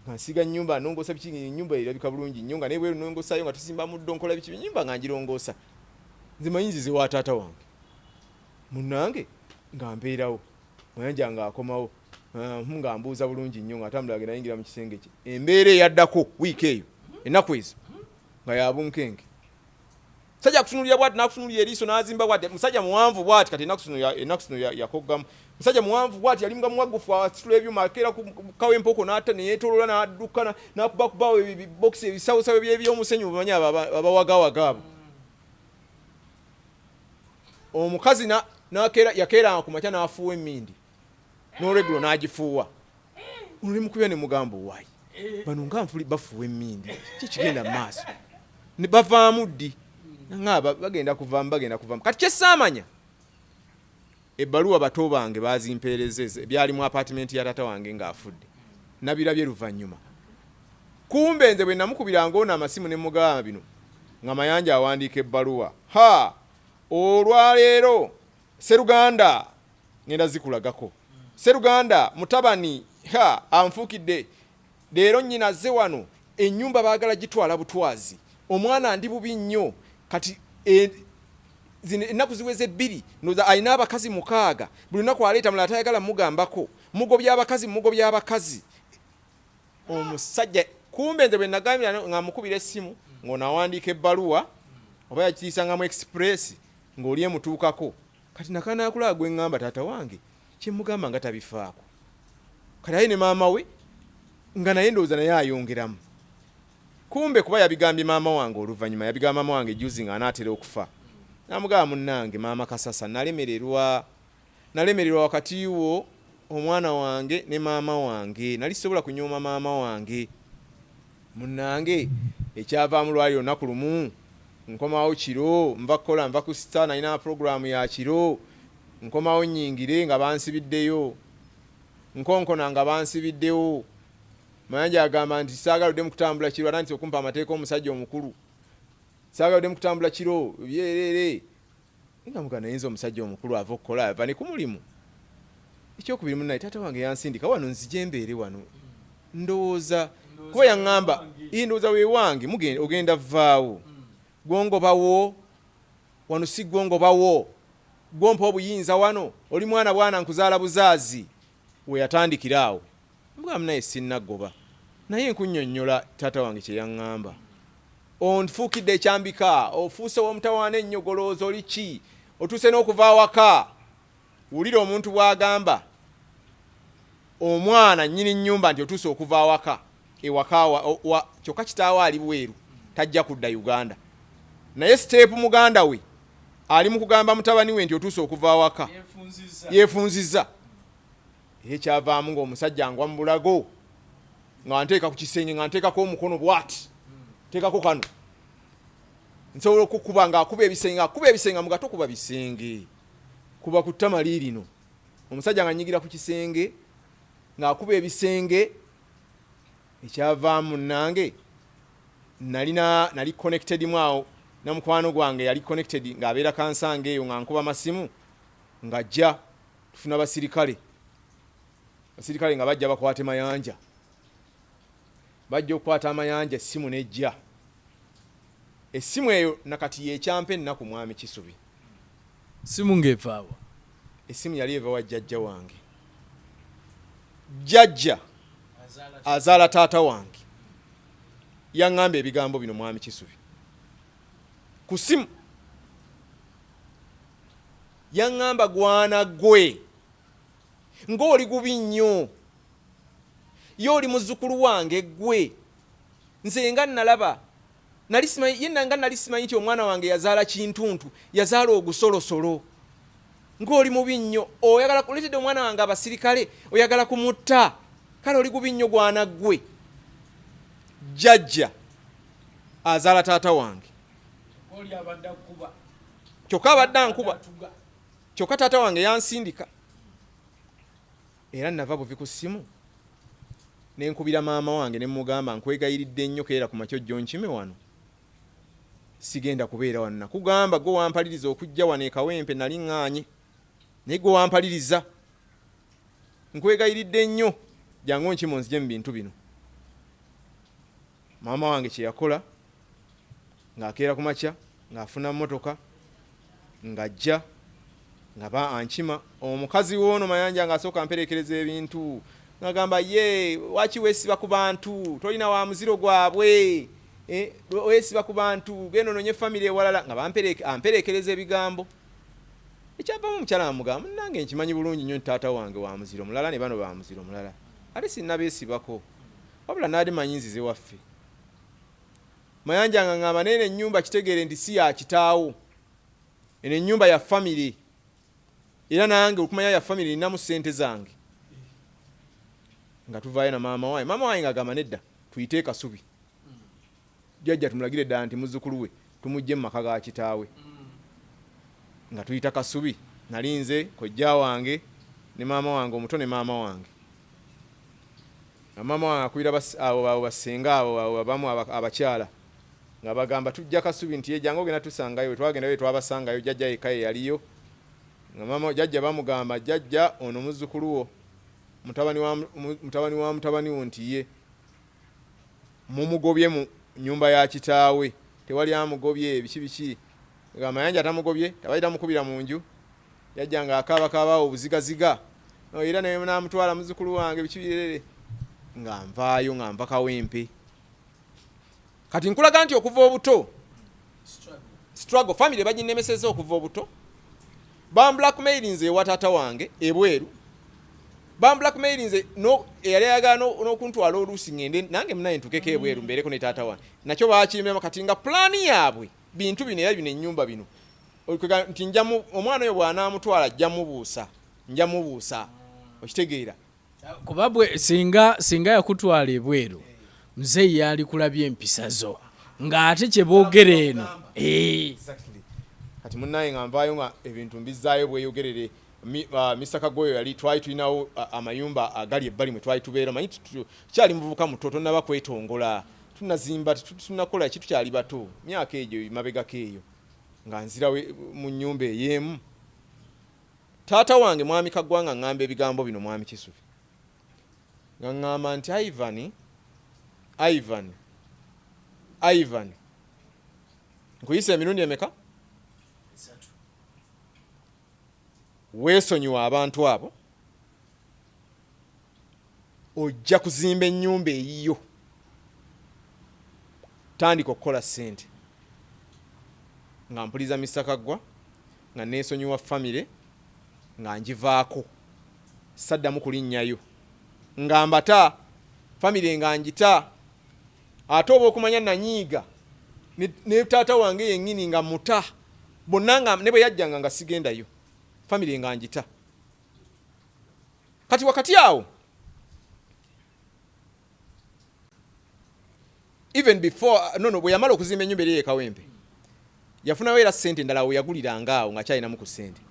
nga nsiiga nyumba nongoosa biki nyumba erabika bulungi nnyo nga nebweru nongoosayo nga tusimba muddo nkola biki nyumba nga ngirongoosa nze mayinzize wa taata wange munnange nga mbeerawo mayanja nga akomawo nga mbuuza bulungi nnyo nga atambula agenda yingira mu kisenge kye embeera eyaddako wiiki eyo ennaku ezo nga yabunkenge musajja akutunulira bwati nakutunulira eriiso n'azimba bwati musajja muwanvu bwati kati ennaku zino yakoggamu musajja muwanvu bwati yali nga muwagufu asitula ebyuma akeera ku kawempoko n'ata neyeetoloola n'adduka n'akubakubawo ebibokisi ebisawosawo by'omusenyu bumanyi abawagawaga abo omukazi yakeeranga ku makya n'afuuwa emmindi n'olwegulo n'agifuuwa oli mukubya ne mugamba owaayi bano nga nfuli bafuuwa emmindi kikigenda mu maaso ne bavaamu ddi ngaba bagenda kuvaamu kati kyesaamanya ebbaluwa bato bange bazimpeerezeze byali mu apartment ya tata wange ng'afudde nabirabye luvannyuma kumbe nze bwe namukubiranga ono amasimu ne mugamba bino nga mayanja awandiika ebbaluwa olwaleero Seruganda ngenda zikulagako Seruganda mutabani anfuukidde leero nnyina azze wano ennyumba baagala gitwala butwazi omwana ndi bubi nnyo kati ennaku ziweze 2 ndoza alina abakazi 6 buli lunaku aleeta mulala tayagala mugambako mugobya abakazi omusajja kumbe nze bwe nagambira nga mukubira essimu ng'onawandiika ebbaluwa oba yakitiisangamu express ng'oli emutuukako kati nakana yakulaba gwe ŋŋamba taata wange kyemugamba nga tabifaako kati aye ne maama we nga naye ndowooza naye ayongeramu kumbe kuba yabigambye maama wange oluvannyuma yabigamba maama wange juzi nga anaatera okufa namugamba munnange maama Kasasa nalemererwa wakati wo omwana wange ne maama wange nali sobola kunyooma maama wange munnange ekyavaamu lwali olunaku lumu nkomawo kiro nva ku sita nalina programu ya kiro nkomawo nyingire nga bansibiddeyo nkonkona nga bansibiddewo mayanja agamba nti saagaludde mu kutambula kiro ate nti okumpa amateeka omusajja omukulu saagaludde mu kutambula kiro byerere nga mugana yinza omusajja omukulu ava okukola ava ne ku mulimu ekyokubiri munnaye taata wange yansindika wano nzije mbeere wano ndowooza kuba yaŋŋamba ndowooza weewange ogenda vaawo gwongobawo wano si gwongobawo gwompa obuyinza wano oli mwana bwana nkuzaala buzaazi we yatandikira awo mugamba naye sinnagoba naye nkunnyonnyola taata wange kye yaŋŋamba onfuukidde ekyambika ofuuse w'omutawaana ennyogolooza oli ki otuuse n'okuva awaka wulira omuntu bw'agamba omwana nnyini nnyumba nti otuuse okuva awaka ewaka kyokka kitaawe ali bweru tajja kudda Uganda naye siteepu muganda we ali mu kugamba mutabani we nti otuuse okuva awaka yeefunziza ekyavaamu ng'omusajja ngwa mu bulago nga nteeka ku kisenge nga nteekako omukono bwati teekako kano nsobola okukuba nga akuba ebisenge mugato kuba bisenge kuba ku ttama liirino omusajja nga nyigira ku kisenge ng'akuba ebisenge ekyavaamu nange nali connected mwawo na mukwano gwange yali connected ng'abeera kansange eyo nga nkuba masimu ng'ajja tufuna basirikale nga bajja bakwate mayanja bajja okukwata amayanja essimu nejja essimu eyo nakati yekyampa ennaku mwami Kisubi simu ng'evaawa essimu yali eva wa jjajja wange jjajja azaala taata wange yaŋŋamba ebigambo bino mwami Kisubi ku ssimu yaŋŋamba gwana gwe ng'oli gubi nnyo ye oli muzzukulu wange gwe nze nga nalaba yenna nga nali simanyi nti omwana wange yazaala kintuntu yazaala ogusolosolo ng'oli mubi nnyo oyagala kuletedde omwana wange abasirikale oyagala kumutta kale oli gubi nnyo gwana ggwe jjajja azaala taata wange kyokka abadde ankuba kyokka taata wange yansindika era nava buvi ku ssimu nenkubira maama wange ne mugamba nkwegayiridde nnyo keera ku makyo jjo nkime wano sigenda kubeera wano nakugamba gwe wampaliriza okujja wano ekawempe nali ŋŋaanye naye gwe wampaliriza nkwegayiridde nnyo jangu nkimo nzije mu bintu bino maama wange kye yakola ng'akeera ku makya ng'afuna mmotoka ng'ajja nga ankima omukazi w'ono mayanja ng'asooka mperekereza ebintu ngagamba ye waki weesiba ku bantu tolina wa muziro gwabwe weesiba ku bantu genda ononye famire ewalala nga amperekereza ebigambo ekyavamu omukyala amugamba nange nkimanyi bulungi nnyo taata wange wa muziro mulala ne bano ba muziro mulala ate sinnabeesibako wabula naadi manyi nzize waffe mayanja nga ngamba nene ennyumba kitegeere nti si ya kitaawo eno ennyumba ya famire era nange okumanya ya famire ninamu ssente zange nga tuvaayo na maama wange ngagamba nedda tuyite Kasubi jjajja tumulagire ddala nti muzzukulu we tumugje mu maka ga kitaawe nga tuyita Kasubi nalinze kojja wange ne maama wange omuto ne maama wange na maama wange akubira abo basenga abo abamu abakyala nga bagamba tujja Kasubi nti yejanga ogenda tusangayo twagendayo twabasangayo jjajja yekka ye yaliyo nga maama jjajja bamugamba jjajja ono muzzukulu wo mutabani wa mutabani wo nti ye mumugobye mu nyumba ya kitaawe tewali amugobye biki nga mayanja atamugobye tabaita mukubira mu nju yajja nga akaaba obuzigaziga era namutwala muzzukulu wange biki birere nga nvaayo nga nva kawempe kati nkulaga nti okuva obuto struggle family baginemeseza okuva obuto blackmailinze ewa taata wange ebweru blackmailinze eyali ayagala n'okuntwala oluusi ngende nange munaye ntukeko ebweru mbeereko ne taata wange nakyo baakirimu kati nga pulaani yaabwe bintu bino era bino ennyumba bino nti omwana oyo bw'anaamutwala nja mubuusa okitegeera kuba bwe singa yakutwala ebweru muzeeyi yali kulabya empisa zo ng'ate kye boogera eno kati munnaye nga nvaayo nga ebintu mbizaayo bweyogerere Mr. Kagoyo yali twali tulinawo amayumba agali ebbali mwe twali tubeera manyi tukyali muvubuka muto tonnaba kwetongola tunazimba tunakola ki tukyali bato myaka egyo mabegako eyo nga nzira mu nnyumba ey'emu taata wange mwami Kaggwa nga ŋŋamba ebigambo bino mwami Kisubi nga ŋŋamba nti Ivan nkuyisa emirundi emeka weesonyiwa abantu abo ojja kuzimba ennyumba eyiyo tandika okukola ssente nga mpuliza Mr. Kaggwa nga neesonyiwa famire nga ngivaako saddamu kulinnyayo nga mbata famire nga njita ate oba okumanya nanyiiga ne taata wange yennyini nga muta bonna nga ne bwe yajjanga nga sigendayo family nga njita kati wakati awo even before bwe yamala okuzimba ennyumba eri ekawempe yafunawo era ssente endala we yaguliranga awo nga kyalinamu ku ssente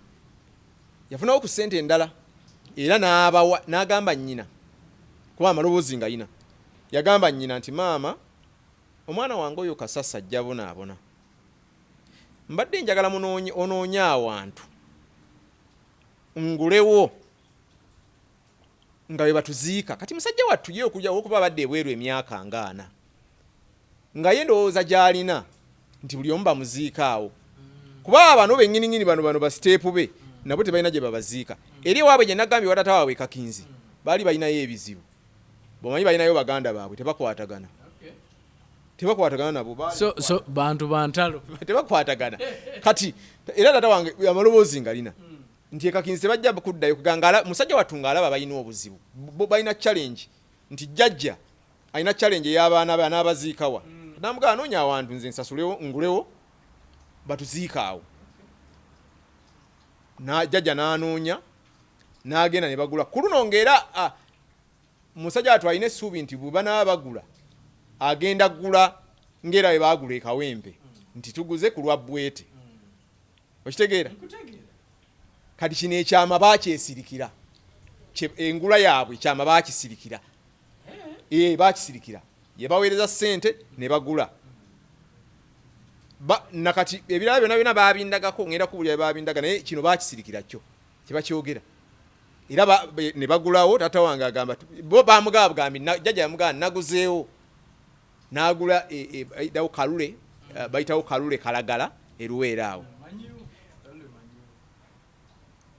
yafunawo ku ssente endala era n'agamba nnyina kuba amaloboozi nga yina yagamba nnyina nti maama omwana wange oyo Kasasa ajja bonaabona mbadde njagala onoonye awantu ngulewo nga we batuziika kati musajja wattu ye okujja okuba abadde ebweru emyaka nga 4 nga ye ndowooza gy'alina nti buli omu bamuziika awo kuba bano bennyininyini bano basiteepu be nabo tebalina gye babaziika eri ewaabwe gye nagambye wa taata waabwe Kakinzi baali balinayo ebizibu bomanyi balinayo baganda baabwe tebakwatagana nabo so bantu bantalo tebakwatagana kati era taata wange amaloboozi nga lina nti Kakinzi tebajja kuddayo kuganga musajja wattu ng'alaba balina obuzibu balina challenge nti jjajja alina challenge ey'abaana be n'abaziikawa namugamba noonya awantu nze nsasulewo ngulewo batuziika awo jjajja n'anoonya n'agenda ne bagula ku luno ng'era musajja atu alina essuubi nti bwe banaaba bagula agenda ggula ng'era bwe baagula ekawempe nti tuguze ku lwa bwete okitegeera kati kino ekyama baakyesirikira engula yaabwe ekyama baakisirikira baakisirikira ye baweereza ssente ne bagula nakati ebirala byonna byonna baabindagako ngenda kubulya baabindaga naye kino baakisirikira kyo kyebakyogera era ne bagulawo taata wange agamba bo bamugambye jjajja yamugamba naguzeewo n'agula dawo kalule bayitawo kalule kalagala eruweera awo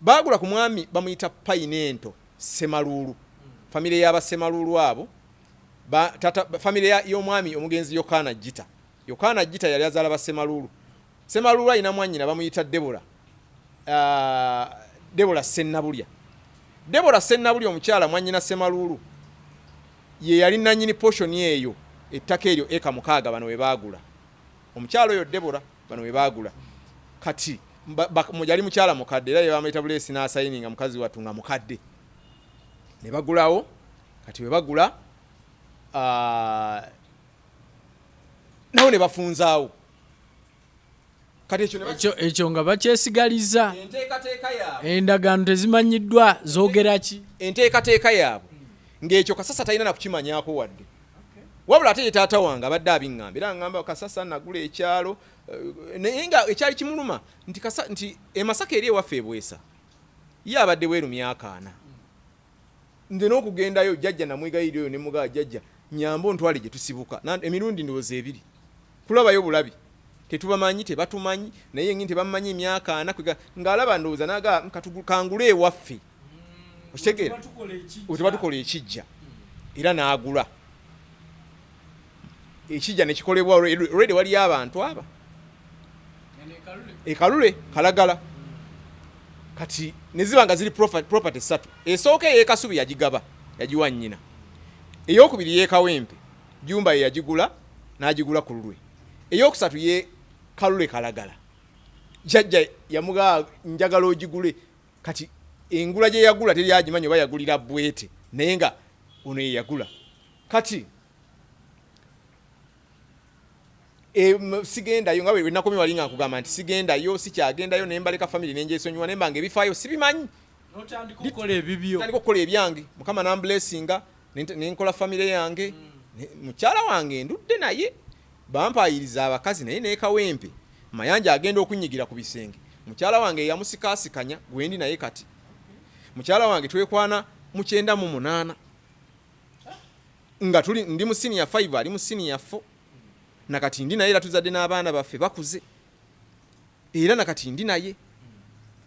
baagula ku mwami bamuyita Painento Semaluulu famire y'Abasemaluulu abo famire y'omwami omugenzi Yokaana Gita yali azaala Basemaluulu. Semaluulu alina mwannyina bamuyita Debora Sennabulya. Debora Sennabulya omukyala mwannyina Semaluulu ye yali nannyini portion eyo ettaka eryo eka 6 bano we baagula. Omukyala oyo Debora bano we baagula. Kati yali mukyala mukadde era ye bamuyita Bulesi n'asayininga mukazi wattu nga mukadde. Ne bagulawo kati we bagula nawo ne bafunzaawo kati ekyo nga bakyesigaliza enteekateeka yaabwe endagaano tezimanyiddwa zoogera ki enteekateeka yaabwe ng'ekyo Kasasa talina na kukimanyaako wadde wabula ate ye taata wange abadde abiŋŋamba era ŋŋamba Kasasa nagula ekyalo naye nga ekyali kimuluma nti Masaka eri ewaffe ebwesa ye abadde weeru myaka 4 nze n'okugendayo jjajja namwegayirirayo ne mugaa jjajja nyambo ntwale gye tusibuka emirundi ndowooza 2 tulabayo bulabi tetubamanyi tebatumanyi naye ngini tebamanyi emyaka 4 ng'alaba ndowooza naga kangule ewaffe okitegeera tebatukola ekijja era n'agula ekijja ne kikolebwa already waliyo abantu aba ekalule kalagala kati ne ziba nga ziri property 3 esooka ey'ekasubi yagigaba yagiwa nnyina ey'okubiri y'ekawempe jumba ye yagigula n'agigula ku lulwe ey'okusatu ye kalule kalagala jjajja yamugaa njagala ogigule kati engula gye yagula teri agimanyi oba yagulira bwete naye nga ono ye yagula kati sigendayo nga bwe nakomye wali nga nkugamba nti sigendayo sikyagendayo ne mbaleka family nenjesonyiwa ne mbanga ebifaayo sibimanyi notandika okukola ebyange Mukama n'amblessinga nenkola family yange mukyala wange ndudde naye bampayiriza abakazi naye n'ekawempe mayanja agenda okunyigira ku bisenge mukyala wange yamusikaasikanya gwendi naye kati mukyala wange twekwana mu 98 nga ndi mu senior 5 ali mu senior 4 nakati ndi naye era tuzadde n'abaana baffe bakuze era nakati ndi naye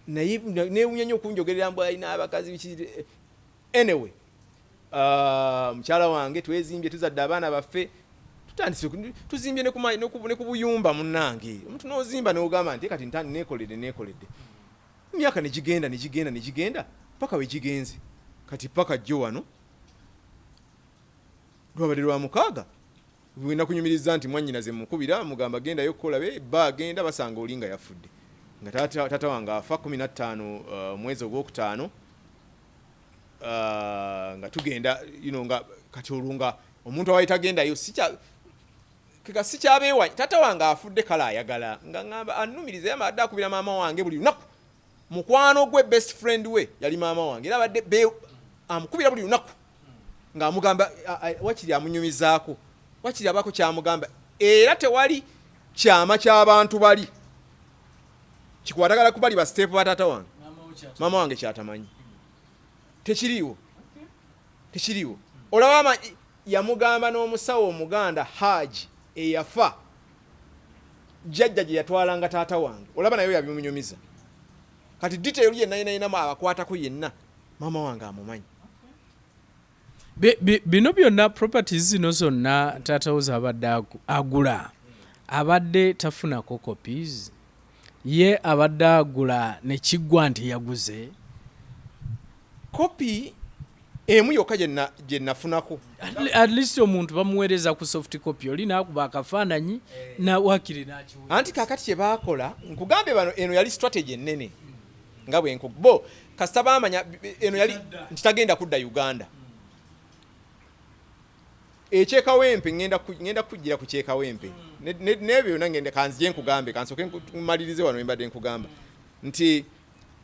newunya nnyo okunjogerera mbu alina abakazi biki anyway mukyala wange twezimbye tuzadde abaana baffe tutandise tuzimbye ne ku buyumba munnange omuntu n'ozimba n'ogamba nti kati ntandi neekoledde emyaka negigenda paka we gigenze kati paka jjo wano lwabadde lwa 6 bwina kunyumiriza nti mwannyina ze mukubira mugamba gendayo kukola bba agenda basanga olinga yafudde nga tata wange afa 15 mwezi ogwokutaano nga tugenda nga kati olunga omuntu awaye tagendayo sikyabeewa tata wange afudde kala ayagala nga ngamba annumiriza yamadde akubira maama wange buli lunaku mukwano gwe best friend we yali maama wange era abadde amukubira buli lunaku ng'amugamba wakiri amunyumizaako wakiri abaako kyamugamba era tewali kyama ky'abantu bali kikwatagala ku bali basteepu ba tata wange maama wange kyatamanyi tekiriiwo olaba yamugamba n'omusawo omuganda Haji eyafa jjajja gye yatwalanga taata wange olaba nayo yabimunyumiza kati detail yenna yenayinamu abakwatako yenna maama wange amumanyi bino byonna properties zino zonna taata wo zabadde agula abadde tafunako copies ye abadde agula ne kiggwa nti yaguze kopi emu yokka gye nafunako at least omuntu bamuweereza ku soft copy oli naakuba akafaananyi na wakiri n'akiwulira anti kakati kye baakola nkugambe bano eno yali strategy ennene nga bwenko bo kasita bamanya eno yali ntitagenda kudda Uganda ekyekawempe ngenda kugira ku kyekawempe nebyo nangende kanzije nkugambe kansoke nkumalirize wano mbadde nkugamba nti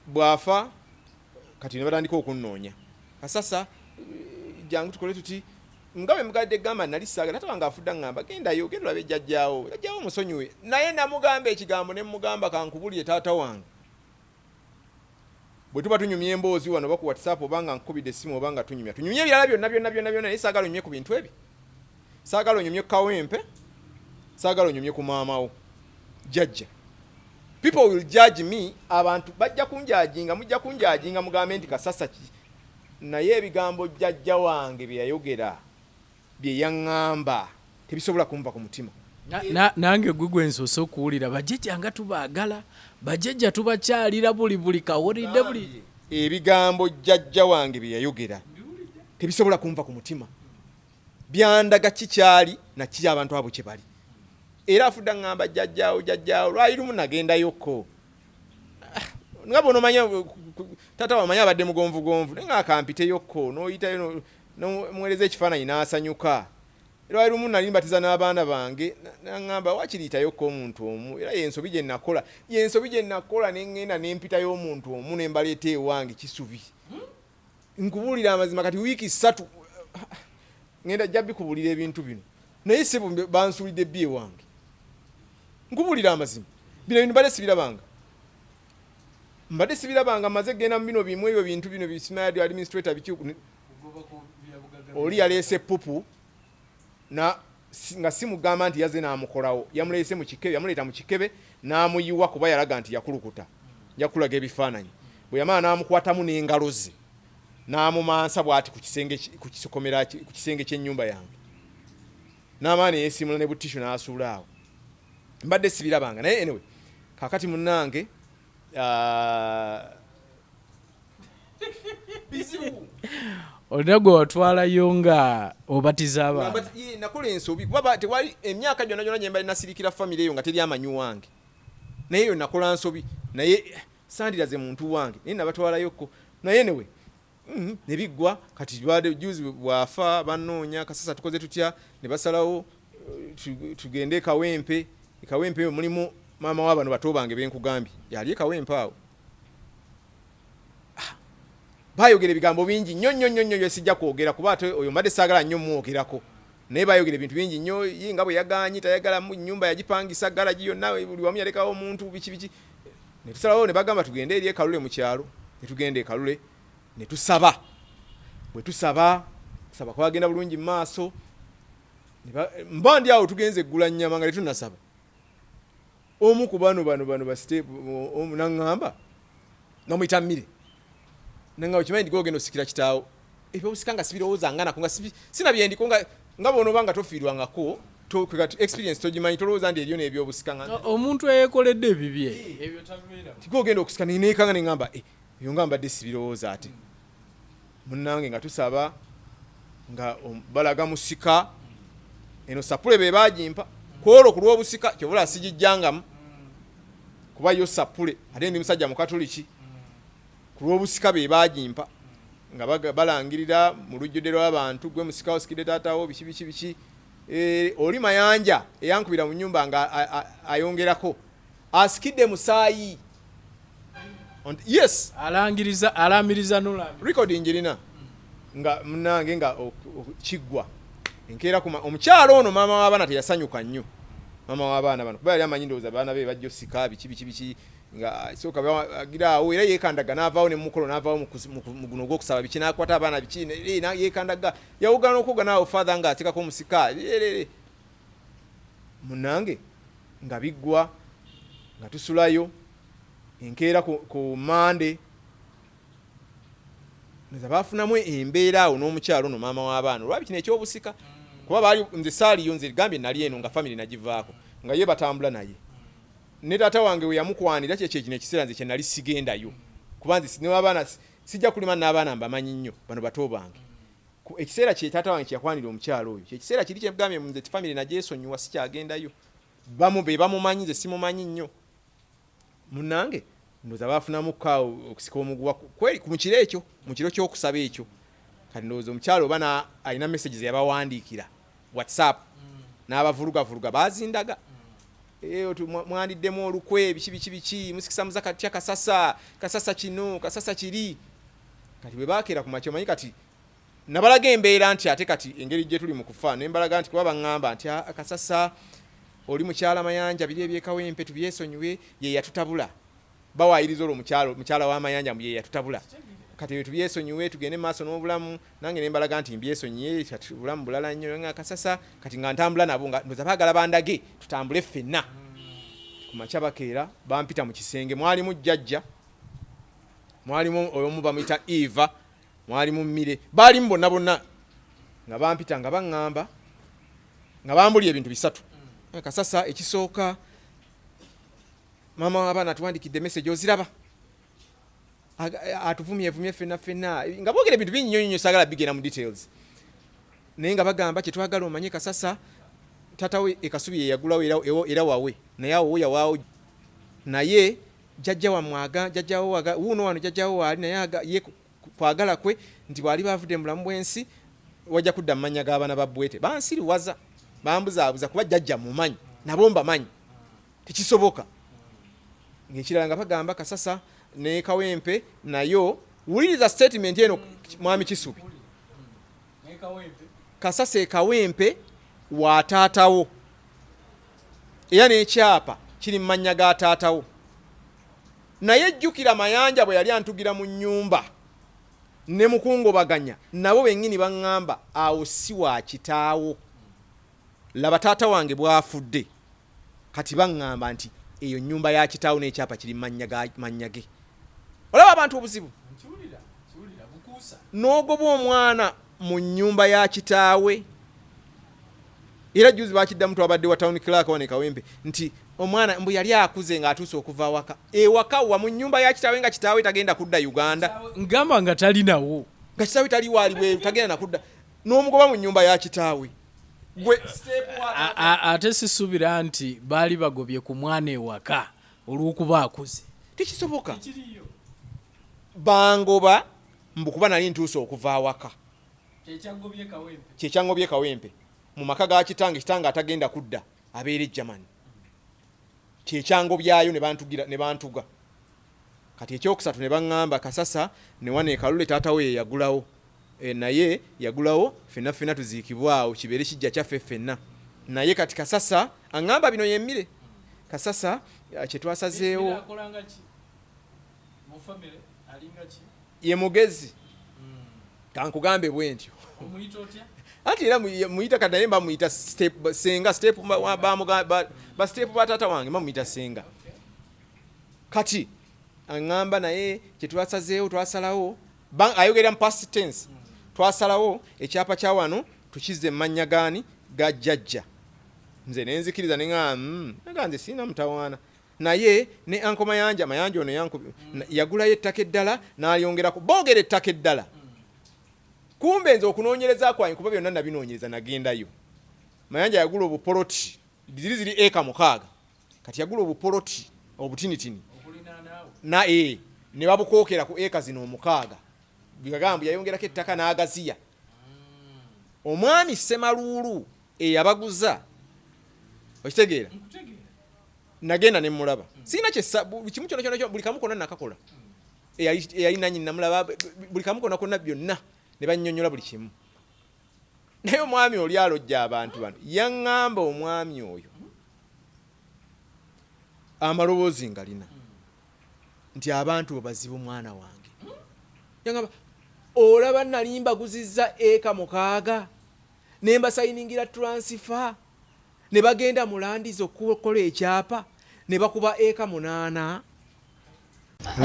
bwafa kati ne batandika okunnoonya Kasasa jangu tukole tuti ngawe mugadde gamba nali saga tata wanga afudda ngamba gendayo genda labe jjajjaawo musonyiwe naye namugamba ekigambo ne mugamba kankubulire tata wange bwe tuba tunyumye emboozi wano baku WhatsApp obanga nkubide essimu obanga tunyumye byala byonna naye saagala onyumye ku bintu ebi saagala onyumye ku kawempe saagala onyumye ku maamawo jjajja people will judge me abantu bajja kunjajinga mugambe nti Kasasa ki naye ebigambo jjajja wange bye yayogera bye yaŋŋamba tebisobola kumva ku mutima nange gwe nsoose okuwulira bajjajja nga tubaagala bajjajja tubakyalira buli kawulidde buli ebigambo jjajja wange bye yayogera tebisobola kumva ku mutima byandaga kikyali nakiri abantu abo kye bali era afudda ngamba jjajjaawo lwali lumu nagendayokko nga bono manya tata wamanya abadde mugonvugonvu naye nga akampiteyokko n'oyitayo nomuweereza ekifaananyi n'asanyuka lwali lumu nali mbatiza n'abaana bange naŋŋamba wakiriitayokko omuntu omu era yensobi gye nakola neŋŋenda nempitayo omuntu omu ne mbaleeta ewange Kisubi nkubuulira amazima kati wiiki 3 ngenda jja bikubuulira ebintu bino naye sebo bansuulidde ebbi ewange nkubuulira amazima bino bintu mbadde sibirabanga maze genda mu bino bimu ebyo bintu bino bisimaya administrator oli yaleese pupu nga simugamba nti yaze n'amukolawo yamuleeta mu kikebe n'amuyiwa kuba yalaga nti yakulukuta yakulaga ebifaananyi bwe yamala n'amukwatamu n'engalo ze n'amumansa bw'ati ku kisenge ky'ennyumba yange n'amaana yeesimula ne butishu n'asuula awo mbadde sibirabanga naye anyway kakati munnange olina gwe watwalayo nga obatiza abaana nakola ensobi kuba tewali emyaka gyonna gye mbali nasirikira famire eyo nga teri amanyi wange naye eyo nakola nsobi naye sandiraze muntu wange naye nabatwalayokko naye newe ne biggwa kati juzi bwafa bannoonya Kasasa tukoze tutya ne basalawo tugende ekawempe eyo mulimu maama w'abano bato bange benkugambye yali ekawempe awo bayogera ebigambo bingi nnyo sijja kwogera kuba ate oyo mbadde saagala nnyo mwogerako naye bayogera ebintu bingi nnyo ye nga bwe yaganyi tayagala mu nnyumba yagipangisa galaji yonna buli wamu yalekawo omuntu biki ne tusalawo ne bagamba tugende eri ekalule mu kyalo ne tugenda ekalule ne tusaba bwe tusaba kwagenda bulungi mu maaso mba ndi awo tugenze eggula nnyama nga tetunasaba omu ku bano basite naŋŋamba namuyita mmire nanga okimanyi ndi gogenda osikira kitaawo ebyo busika nga sibirowooza nga nako nga sinabyendiko nga bono banga tofiirwangako experience togimanyi tolowooza ndi eriyo n'ebyobusika omuntu eyekoledde ebibye ebyo tabeera tigogenda okusika neekanga neŋŋamba ebyo nga mbadde sibirowooza ate munnange nga tusaba nga balaga musika eno sapule be bagimpa kwolwo ku lw'obusika kyobula sigijjangamu kuba yo sapule ate ndi musajja mukatoliki ku lw'obusika be bagimpa nga balangirira mu lujjudde lw'abantu gwe musika osikidde taatawo biki oli mayanja eyankubira mu nnyumba nga ayongerako asikidde musaayi yes alamiriza recording njirina nga munnange nga kiggwa enkeera omukyalo ono maama w'abaana teyasanyuka nnyo maama w'abaana bano kuba yali amanyi ndowooza abaana be bajja osika biki nga sooka agira awo era yeekandaga n'avaawo ne mukolo n'avaawo mu guno ogw'okusaba biki n'akwata abaana biki yeekandaga yawugana okuga naawe father nga ateekako omusika munnange nga biggwa nga tusulayo enkeera ku mande nza bafunamu embeera awo n'omukyalo no maama w'abaana olwabi kino ekyobusika kuba baali nze saaliyo nze gambye nali eno nga famire nagivaako nga ye batambula naye ne taata wange we yamukwanira kyekino ekiseera nze kye nali sigendayo kuba nze n'abaana sijja kulima n'abaana mbamanyi nnyo bano bato bange ekiseera kye taata wange kyeyakwanira omukyalo oyo kyekiseera kiri kyegambye nze famire nagyesonyiwa sikyagendayo be bamumanyi nze simumanyi nnyo munnange ndoza bafunamu kawo okusika omuguwa kweli ku mukiro ekyo mu kiro ky'okusaba ekyo kati ndowooza omukyalo bana alina messages yabawandiikira WhatsApp n'abavurugavuruga bazindaga mwandiddemu olukwe biki musikisa muzaka tya kasasa kino kasasa kiri kati bwe bakeera ku makyo manyi kati nabalaga embeera nti ate kati engeri gye tuli mu kufa nembalaga nti kuba baŋŋamba nti akasasa oli mukyala mayanja biri ebyekawempe tubyesonyiwe ye yatutabula bawaayiriza olwo mukyala w'amayanja ye yatutabula kati tubyesonyiwe tugende maaso n'obulamu nange nembalaga nti mbyesonyiye obulamu bulala nnyo nga akasasa kati nga ntambula nabo nga ndoza baagala bandage tutambule ffenna ku makya bakeera bampita mu kisenge mwalimu jjajja mwalimu omu bamuyita Eva mwalimu Mmire baalimu bonna nga bampita nga baŋŋamba nga bambulya ebintu bisatu Kasasa ekisooka mama w'abaana tuwandikidde message oziraba atuvumye ffenna nga boogera ebintu binnyonnyo saagala bigenda mu details naye nga bagamba kye twagala omanye Kasasa tatawe ekasubi ye yagulawo era wawe naye awo yawaawo naye jjajjawo waga wuuno wano jjajjawo waali naye ye kwagala kwe nti bwali bavudde mu bulamu bw'ensi wajja kudda mu mannya g'abaana ba Bwete bansiriwaza bambuzaabuza kuba jjajja mumanyi nabo mbamanyi tekisoboka ng'ekirala nga bagamba Kasasa ne Kawempe nayo wuliriza statement eno mwami Kisubi Kasasa Kawempe wa taatawo era n'ekyapa kiri mu mannya ga taatawo naye jjukira Mayanja bwe yali antugira mu nnyumba ne mukungobaganya nabo bennyini baŋŋamba awo si wa kitaawo laba taata wange bwafudde kati baŋŋamba nti eyo nnyumba ya kitaawo n'ekyapa kiri mannya ge olaba abantu obuzibu n'ogoba omwana mu nnyumba ya kitaawe era juzi bakiddamu twabadde wa town clerk wane Kawempe nti omwana mbu yali akuze ng'atuuse okuva ewaka wa mu nnyumba ya kitaawe nga kitaawe tagenda kudda Uganda ngamba nga talinawo nga kitaawe tali waaliwe tagenda nakudda n'omugoba mu nnyumba ya kitaawe gwe ate sisuubira nti baali bagobye ku mwana ewaka olw'okuba akuze tekisoboka bangoba mbukuba nali ntuuse okuva awaka kyekyangobye Kawempe mu maka ga kitanga atagenda kudda abeere Germany kyekyangobyayo ne bantuga kati ekyokusatu ne baŋŋamba Kasasa ne wane Kalule taata we yagulawo naye yagulawo ffenna tuziikibwawo kibeere kijja kyaffe ffenna naye kati Kasasa aŋŋamba bino yemmire Kasasa kyetwasazeewo ye mugezi kankugambe bwe ntyo ati era muyita kati naye mbamuyita senga step ba step ba taata wange mbamuyita senga kati aŋŋamba naye kyetwasazeewo twasalawo ayogerera mu past tense twasalawo ekyapa kya wano tukizze mu mannya gaani ga jjajja nze nenzikiriza naga nze siina mutawaana naye ne anko mayanja ono yagulayo ettaka eddala n'alyongerako boogera ettaka eddala kumbe nze okunoonyereza kwange kuba byonna nabinoonyereza nagendayo Mayanja yagula obupoloti ziri eka 6 kati yagula obupoloti obutinitini ne babukookera ku eka zino 6 bigagambu yayongerako ettaka n'agaziya omwami Semaluulu eyabaguza okitegeera nagenda ne mulaba sina kimu kyonna buli kamu konna nakakola eyali nannyini namulaba buli kamu konna byonna ne bannyonnyola buli kimu naye omwami oli alojja abantu bano yaŋŋamba omwami oyo amaloboozi ngalina nti abantu babazibu mwana wange yaŋŋamba olaba nali mbaguzizza eka 6 ne mbasayiningira transfer ne bagenda mu landizo okukola ekyapa ne bakuba eka 8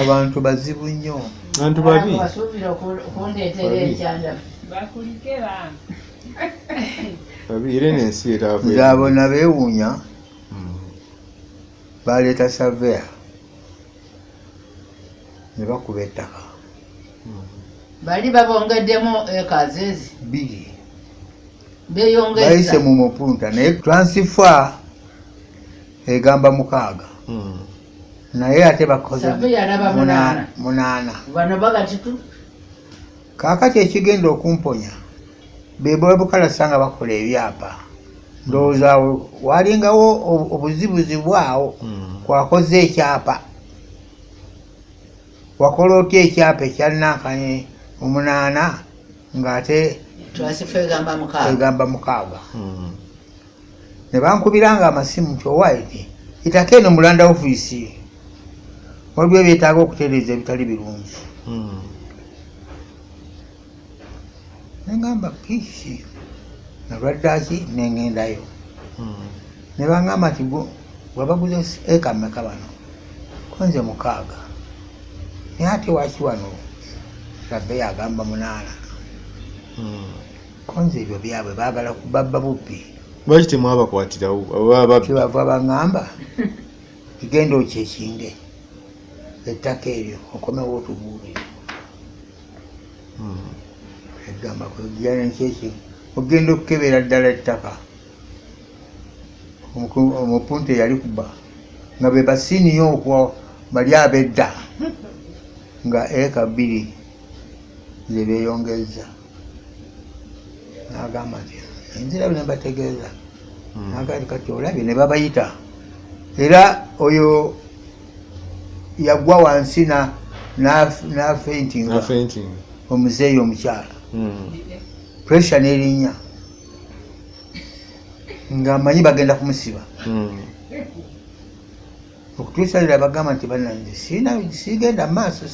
abantu bazibu nnyo abantu babi basuubira okundeetera ekyanda bakulikera babi era n'ensi etaavu nze abona beewuunya baleeta saveya ne bakuba ettaka bali babongeddemu eka zezi 2 beyongeza bayise mu mupunta naye transfer egamba 6 naye ate bakoze Saveya alaba munaana. Bano bagatitu. Kaakati ekigenda okumponya bebola bukalasa nga bakola ebyapa ndowooza walingawo obuzibuzi bwawo kwakoze ekyapa wakola otya ekyapa ekyalinankanye omunaana ng'ate Twasifa egamba mukaaga ne bankubiranga amasimu nti owaiti itako eno mulanda ofiisi waliwo ebyetaaga okutereeza ebitali birungi nengamba kiisi nalwaddaki nengendayo ne bangamba nti wabaguze eka mmeka bano konze 6 naye ate waki wano labbe yagamba 8 konze ebyo byabwe baagala kubabba bubbi lwaki temwabakwatirawo kibava baŋŋamba kigenda okyekinde ettaka eryo okomewo otubuulire egamba kwegiyanekyeki ogenda okukebera ddala ettaka omupunta eyali kuba nga be basiniyo okwo bali ab'edda nga eka 2 zebeyongeza n'agamba nti enzira bine bategeeza nagati kati olabye ne babayita era oyo yagwa wansi n'afentinga omuzeeyi omukyala pressure n'erinnya ng'amanyi bagenda kumusiba okutuusalira bagamba nti bannange siigenda maaso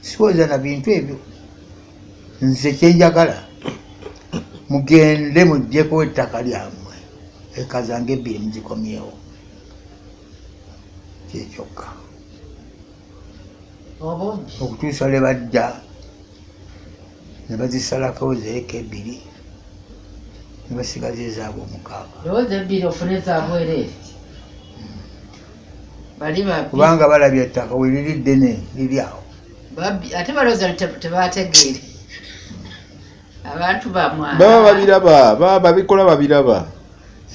siwoza na bintu ebyo nze kyenjagala mugende muggyeko ettaka lyammwe eka zange 2 muzikomyewo kyekyokka okutuusa lwe bajja ne bazisalako zeeka 2 ne basigaza ezaabwe 6 Lowooza 2 ofune zaabwereere. Bali babbi. kubanga balabye ettaka we liri ddene liri awo Babbi ate balowooza tebategeere. Abantu bamwana. baba babiraba babikola babiraba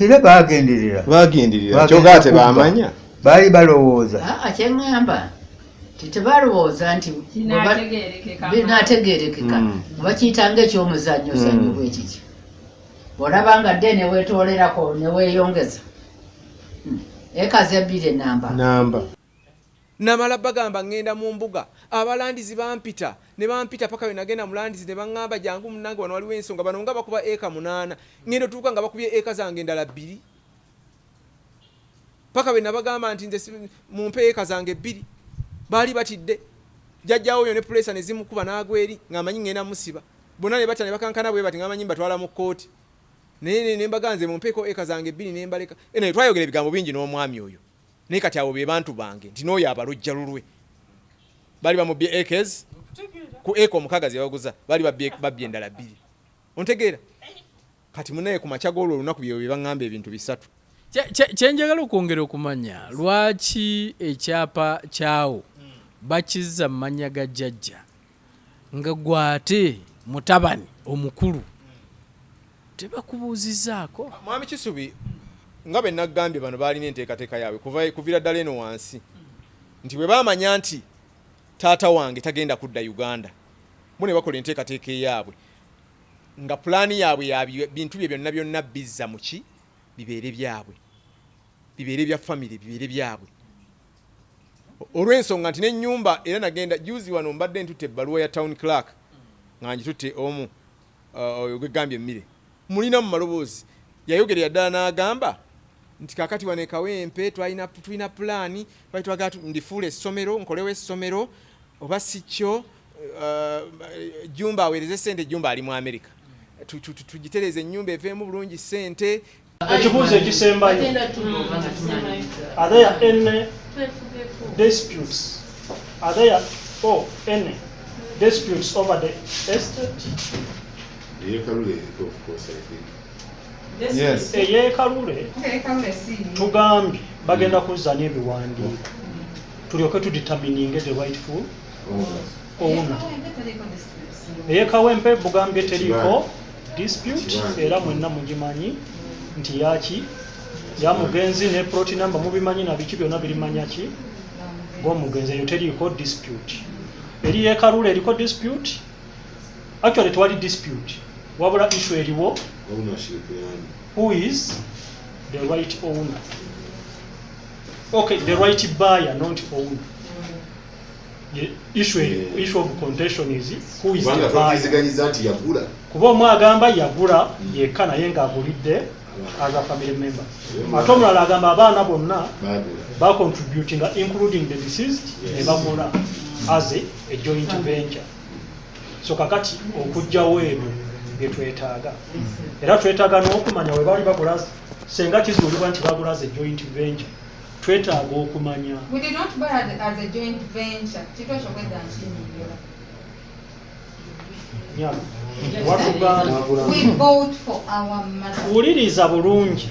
era bagenderera kyogaa tebamanya baali balowooza Kyeŋŋamba tebalowooza nti binaategeerekeka bakiyitanga ekyomuzannyo zanyo bwekiki olaba nga dde neweetoolerako neweeyongeza eka ze 2 namba namala bagamba ngenda mu mbuga abalandizi bampita ne bampita paka we nagenda mulandizi ne baŋŋamba jangu munange wano waliwo ensonga bano nga bakuba eka 8 ngenda otuuka nga bakubye eka zange endala 2 paka we nabagamba nti nze mumpe eka zange 2 baali batidde jjajjaawo oyo ne pulesa ne zimukuba n'agweri ng'amanyi ngenda musiba bonna ne batya ne bakankana bwe bati ng'amanyi mbatwala mu kkooti naye ne mbaganze mumpeeko eka zange 2 ne mbaleka naye twayogera ebigambo bingi n'omwami oyo naye kati abo be bantu bange nti n'oyo abalojja lulwe baali bamubbye ekes ku eka omukagazi yabaguza baali babbye endala 2 ontegeera kati munaye ku makya g'olwo olunaku bye baŋŋamba ebintu 3 kyenjagala okwongera okumanya lwaki ekyapa kyawo bakizza mu mannya ga jjajja nga gwate mutabani omukulu tebakubuuzizaako mwami Kisubi nga be nagambye bano baalina enteekateeka yaabwe kuvira ddala eno wansi nti bwe baamanya nti taata wange tagenda kudda Uganda bo ne bakola enteekateeka eyaabwe nga pulaani yaabwe bintu bye byonna bizza mu ki bibeere byabwe bibeere bya famire bibeere byabwe olw'ensonga nti n'ennyumba era nagenda juzi wano mbadde ntutte ebbaluwa ya town clerk nga ngitutte omu oyo gwegambye emmire mulina mu maloboozi yayogerera ddala n'agamba nti kakati wano ekawempe tulina pulaani twagala ndifuula essomero nkolewo essomero oba si kyo Jumba aweereze ssente Jumba ali mu America tugitereze ennyumba eveemu bulungi ssente ekibuuzo ekisembayo are there any disputes over the estate eyeekalule tugambye bagenda kuzza n'ebiwandiiko tulyoke tuditamininge the rightful owner eyeekawempe bugambye teriiko dispute era mwenna mugimanyi nti yaki ya mugenzi ne plot number mubimanyi na biki byonna birimanya ki ng'omugenzi eyo teriiko dispute. Eri yeekalula eriko dispute, actually tewali dispute, wabula issue eriwo who is the right owner. Okay, the right buyer, not owner. The issue of contention is who is the buyer. Kuba omwe agamba yagula yekka naye ng'agulidde as a family member. Ate omulala agamba abaana bonna bacontributinga including the deceased ne bakola as a joint venture. So kakati okujjawo ebyo bye twetaaga. Era twetaaga n'okumanya we bali bagula senga kizuulibwa nti bagula as a joint venture. Twetaaga okumanya. We did not buy it as a joint venture. Kitosho kwenda nchini. Yeah. We bought for our mother. Uliriza bulungi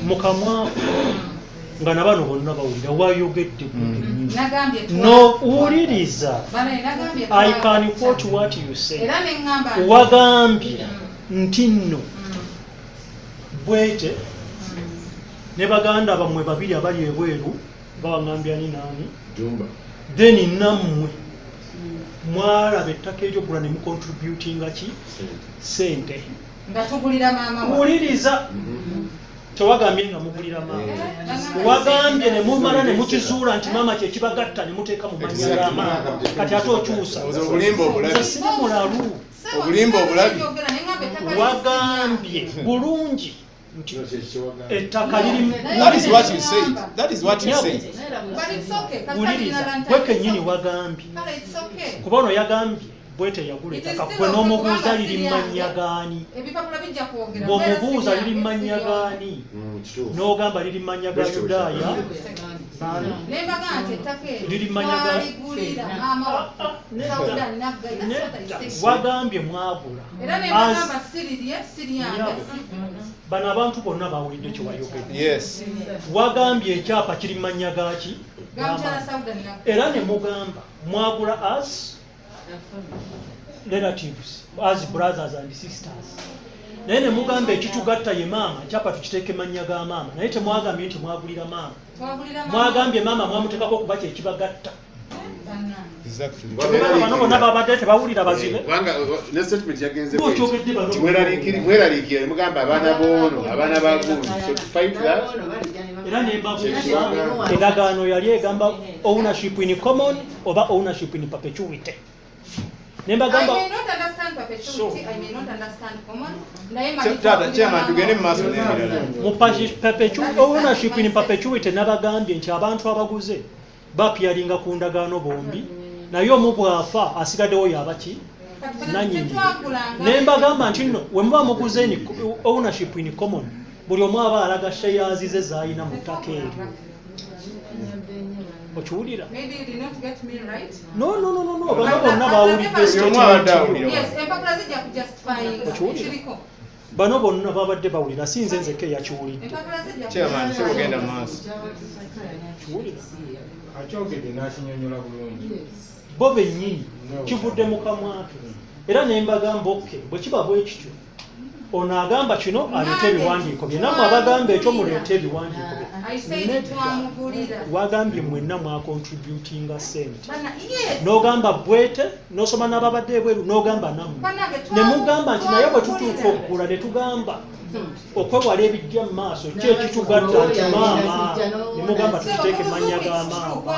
mukamwa nga nabano bonna bawulira wayogedde no uliriza. I can quote what you say. Wagambye nti nno bwete ne baganda bamwe babiri abali ebweru bawangambya ni nani Jumba. Then nammwe mwalaba ettaka eryogula ne mucontributinga ki sente nga tugulira maama uliriza tewagambye nga mugulira maama wagambye ne mumala ne mukizuula nti maama kyekibagatta ne muteeka mu manya ga maama kati ate okyusa obulimba obulabi siri mulalu obulimba obulabi wagambye bulungi nti ettaka lirimu. That is what you said. That is what you said. But it's okay. Wuliriza kweke nyini wagambye It's okay. kuba ono yagambye bwete yagula ettaka kwe n'omubuuza liri mmanya gaani ng'omubuuza liri mmanya gaani n'ogamba liri mmanya ga Yudaaya liri mmanya ga wagambye mwagula bano abantu bonna bawulidde kye wayogedde wagambye ekyapa kiri mmanya gaaki era ne mugamba mwagula as relatives, as brothers and sisters. Naye ne mugamba ekitugatta ye maama kyapa tukiteeke mannya ga maama naye temwagambye nti mwagulira maama mwagambye maama mwamuteekako okuba kyekibagatta. Bano bonna babadde tebawulira bazibe mweraliikire mugamba abaana boono abaana bagundi era nembabuuza endagaano yali egamba ownership in common oba ownership in perpetuity. I may not understand perpetuity, I may not understand common. Chairman, tugende mu maaso n'ebirala. Perpetuity, ownership in perpetuity nabagambye nti abantu abaguze bapyalinga ku ndagaano bombi naye omu bwafa asigaddewo yabaki nanyini. Ne mbagamba nti nno we muba muguze ni ownership in common buli omu aba alaga shares ze z'alina mu ttaka eryo. Okiwulira? Maybe you did not get me right. No. Bano bonna bawulidde statement. Yes, empapula zijja kujustify ekiriko. Bano bonna babadde bawulira si nze nzekka eyakiwulidde. Chairman, so ogenda mu maaso. Kiwulira? Akyogedde n'akinyonyola bulungi. Bo bennyini kivudde mu kamwatu. Era ne mbagamba okke bwe kiba bwe kityo ono agamba kino aleete ebiwandiiko bye nammwe abagamba ekyo muleete ebiwandiiko bye wagambye mwenna mwacontributinga sente n'ogamba bwete n'osoma n'ababadde ebweru n'ogamba nammwe ne mugamba nti naye bwe tutuuka okugula ne tugamba okwewala ebijja mu maaso ki ekitugatta nti maama ne mugamba tukiteeke mannya ga maama.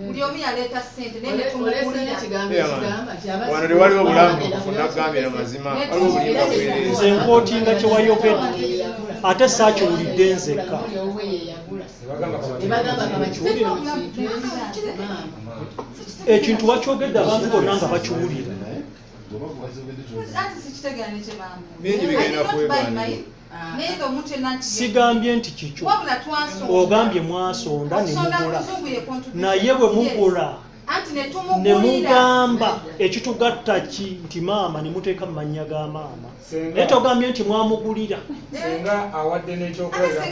Buli omu yaleeta ssente naye ne tumugulira. Wano tewaliwo bulambu nagambye na mazima waliwo obulimba bwereere. Nze nkootinga kye wayogedde ate saakiwulidde nzekka. Ekintu wakyogedde abantu bonna nga bakiwulira. Bingi bigenda kwegaana. Sigambye nti kikyo ogambye mwasonda ne mugula naye bwe mugula ne mugamba ekitugatta ki nti maama ne muteeka mu mannya ga maama naye togambye nti mwamugulira. Senga awadde n'ekyokwega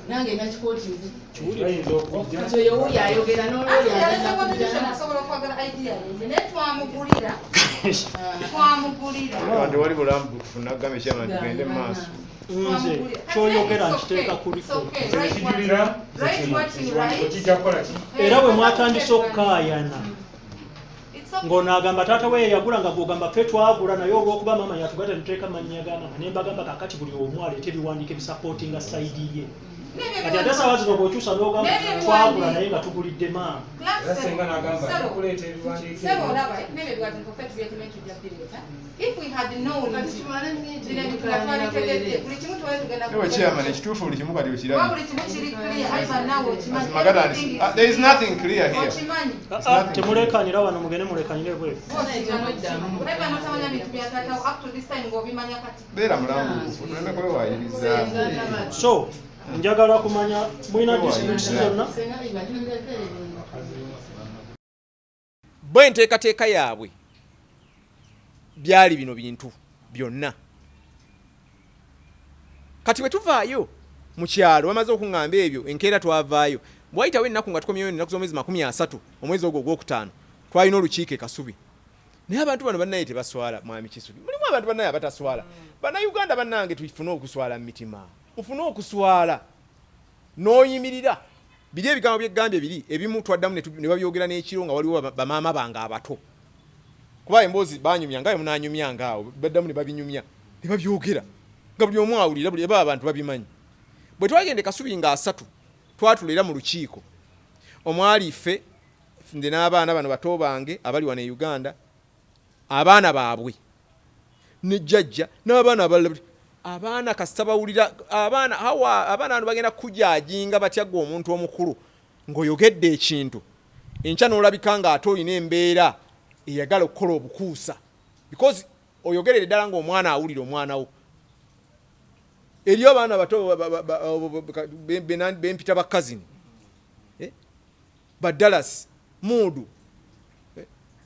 nange nakikooti bayinza okujja oyo wuyo ayogera n'olwo twamugulira twamugulira Ndi wali bulambu kufuna gambe kyama tugende mu maaso. nze kyoyogera nkiteeka kuli Ekijulira okijja kukola ki? era bwe mwatandise okukaayana ng'onaagamba taata we yagula nga gw'ogamba ffe twagula naye olw'okuba maama yatugata netuteeka mannya ga maama ne mbagamba kakati buli omu aleete ebiwandiiko ebisapootinga sayidi ye kati ate saawa zino bw'okyusa n'ogamba twagula naye nga tugulidde maama Era singa n'agamba akuleeta ebiwandiiko if we had known Ewe chairman ekituufu buli kimu kati okirabye. buli kimu kiri clear aiba nawe okimanyi Magadani, there is nothing clear here. okimanyi temulekanira wano mugende mulekanire bwe olaba notamanya bintu byataatawo up to this time ng'obimanya kati Beera mulambuufu tuleme kwewayiriza. so njagala kumanya mulina districts zonna Bwe nteekateeka yaabwe byali bino bintu byonna. Kati bwe tuvaayo mu kyalo bamaze okuŋŋamba ebyo enkeera twavaayo bwayitawo ennaku nga tukomyeyo ennaku z'omwezi 30 omwezi ogwo ogwokutaano twalina olukiiko e Kasubi. Naye abantu bano bannaye tebaswala mwami Kisubi. Mulimu abantu bannaye abataswala. Bannayuganda bannange tufune okuswala mu mitima. Mufune okuswala n'oyimirira. Biri ebigambo by'eggambye biri ebimu twaddamu ne babyogera n'ekiro nga waliwo bamaama bange abato. Kuba emboozi banyumya ngayo munanyumya ngaawo baddamu ne babinyumya ne babyogera nga buli omu awulira buli abantu babimanyi. Bwe twagende Kasubi nga 3 twatulera mu lukiiko omwali ffe nze n'abaana bano bato bange abali wano e Uganda abaana baabwe ne jjajja n'abaana abalala abaana kasita bawulira abaana bano bagenda kujajinga batyaga omuntu omukulu ng'oyogedde ekintu enkya n'olabika nga ate olina embeera eyagala okukola obukuusa because oyogerere ddala ng'omwana awulira omwana wo. Eriyo abaana bato bempita ba cousin ba Dallas Mudu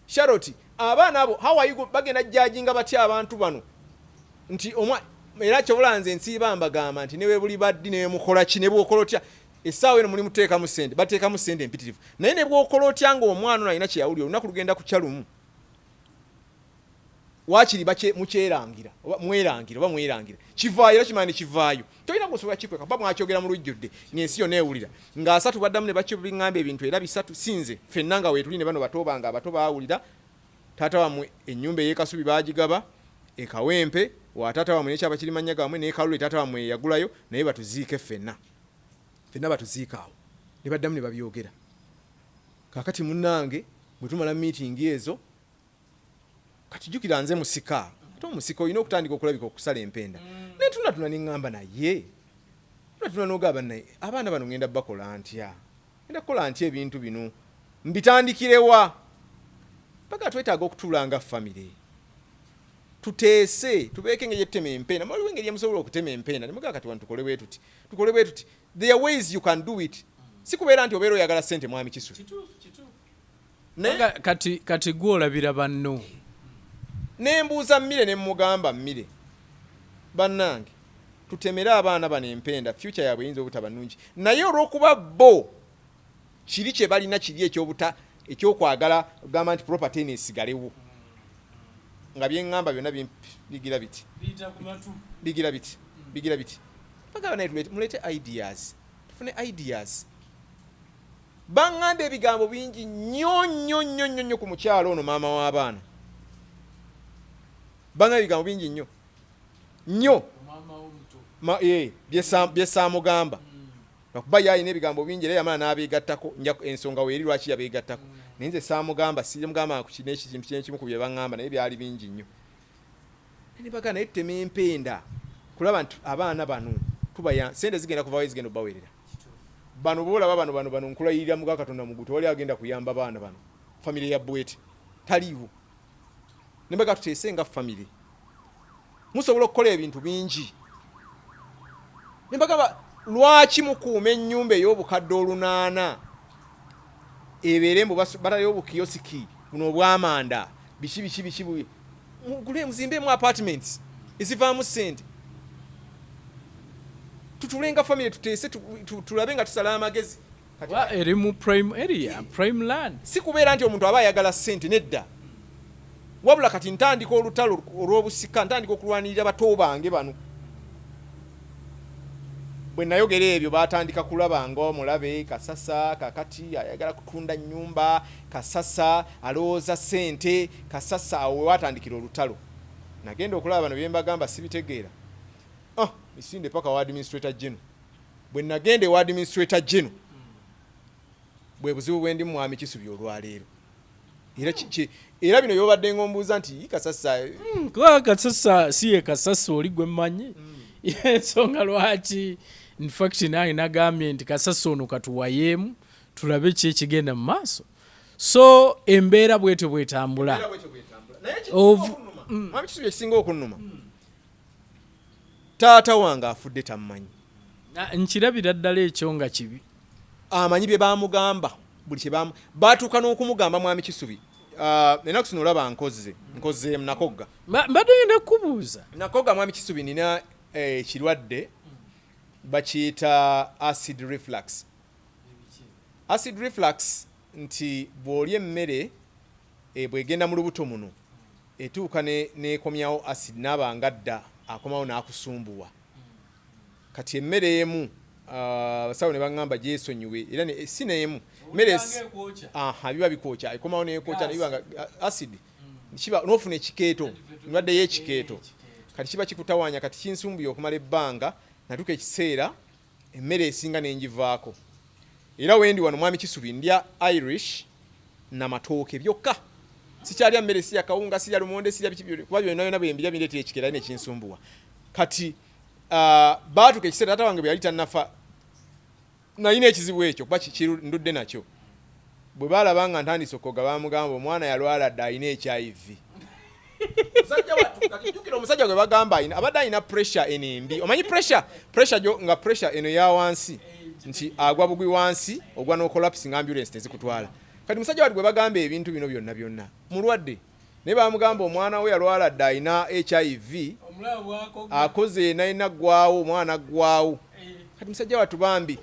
Charlotte abaana abo hawayigo bagenda jjajinga batya abantu bano nti era kyobulanze nsiiba mbagamba nti newe buli baddi ne mukola ki ne bwokolotya essaawa eno muli muteekamu ssente bateekamu ssente empitirivu naye ne bwokolotya nga omwana ono alina kyeyawulira olunaku lugenda ku kyalumu wakiri mukyerangira oba mwerangira kivaayo era kimani kivaayo tolina kusobola kikweka ba mwakyogera mu lujjudde ng'ensi yonna ewulira nga 3 baddamu ne bakibiŋŋamba ebintu era 3 sinze ffenna nga weetuli ne bano bato bange abato baawulira taata wamwe ennyumba ey'ekasubi baagigaba ekawempe wa taata wamwe n'ekyaba kiri mannya gamwe n'ekalule taata wamwe yagulayo naye batuziike ffenna batuziika awo ne baddamu ne babyogera kaakati munnange bwe tumala miitingi ezo kati jjukira nze musika ate omusika olina okutandika okulabika okusala empenda naye tunatuna neŋŋamba naye tunatuna n'ogamba naye abaana bano ngenda bakola ntya ngenda kukola ntya ebintu bino mbitandikirewa paka twetaaga okutuula nga famire tuteese tubeeke engeri yetutema empenda waliwo engeri emusobola okutema empenda nemugaa kati wano tukole bwe tuti there are ways you can do it si kubeera nti obeera oyagala ssente mwami Kisubi kati gwe olabira banno nembuuza mmire ne mugamba mmire bannange tutemere abaana bano empenda future yaabwe eyinza obutaba nnungi naye olw'okuba bo kiri kye balina kiri ekyokwagala gamba nti property neesigalewo nga byeŋŋamba byonna bigira biti bagamba naye muleete ideas tufune ideas baŋŋamba ebigambo bingi nnyo ku mukyalo ono maama w'abaana banga ebigambo bingi nnyo byesaamugamba lwakuba yalina ebigambo bingi era yamala n'abeegattako ensonga weeri lwaki yabeegattako naye nze saamugamba simugamba nekintu kyekimu ku bye baŋŋamba naye byali bingi nnyo nebaga naye tutema empenda kulaba nti abaana bano sente zigenda kuvawo zigenda obaweerera bano boolaba bano nkulayirira muga Katonda mugutu wali agenda kuyamba baana bano famire ya Bwete taliiwo nembaga tuteese nga famire musobola okukola ebintu bingi nembagamba lwaki mukuuma ennyumba ey'obukadde 8 ebeere mbu batalayo obukiyosiki buno obwamanda biki mugule muzimbemu apartments ezivaamu ssente tutulenga famire tuteese tulabe nga tusala amagezi eri mu prime area prime land si kubeera nti omuntu aba ayagala ssente nedda wabula kati ntandika olutalo olw'obusika ntandika okulwanirira bato bange bano bwe nayogera ebyo batandika kulaba nga omulabe Kasasa kakati ayagala kutunda nnyumba Kasasa alowooza ssente Kasasa awo watandikira olutalo nagenda okulaba bano bye mbagamba sibitegeera misinde paka wa administrator general bwe nagenda ewa administrator general bwe buzibu bwe ndi mwami Kisubi olwaleero era bino byobadde ngombuuza nti Kasasa kwa Kasasa siye Kasasa oli gwe mmanyi ensonga lwaki in fact nange nagambye nti Kasasa ono katuwayeemu tulabe ki ekigenda mu maaso so embeera bwetyo bwetambula mwami Kisubi ekisinga okunnuma taata wange afudde tammanyi nkirabira ddala ekyo nga kibi amanyi bye bamugamba buli kye batuuka n'okumugamba mwami Kisubi enaku sino olaba nkoze nakogga mbadde ngenda kukubuuza nakogga mwami Kisubi nina ekirwadde bakiyita acid reflux nti bw'olya emmere bw'egenda mu lubuto muno etuuka nekomyawo acid n'abanga dda akomawo n'akusumbuwa kati emmere emu abasawo ne baŋŋamba gyesonyiwe era si n'emu mmere biba bikookya ekomawo nekookya nebibanga acid kiba n'ofuna ekikeeto ndwadde y'ekikeeto kati kiba kikutawaanya kati kinsumbuye okumala ebbanga natuuka ekiseera emmere esinga nengivaako era wendi wano mwami Kisubi ndya Irish n'amatooke byokka sikyalya mmere si yakawunga sirya lumonde sirya kuba byonna byonna bwembirya bireetera ekikeera nekinsumbuwa kati baatuka ekiseera taata wange bwe yali tannafa nalina ekizibu ekyo kuba ndudde nakyo bwe balaba nga ntandise okkoga bamugamba omwana yalwala dda alina HIV omusajja gwe bagamba abadde alina pressure enembi omanyi pressure nga pressure eno ya wansi nti agwa bugwi wansi ogwa n'okolapsi nga ambulance tezikutwala kati musajja wati gwe bagamba ebintu bino byonna mulwadde naye bamugamba omwana we yalwala dda alina HIV akoze nalina ggwawo omwana aggwawo kati musajja watu bambi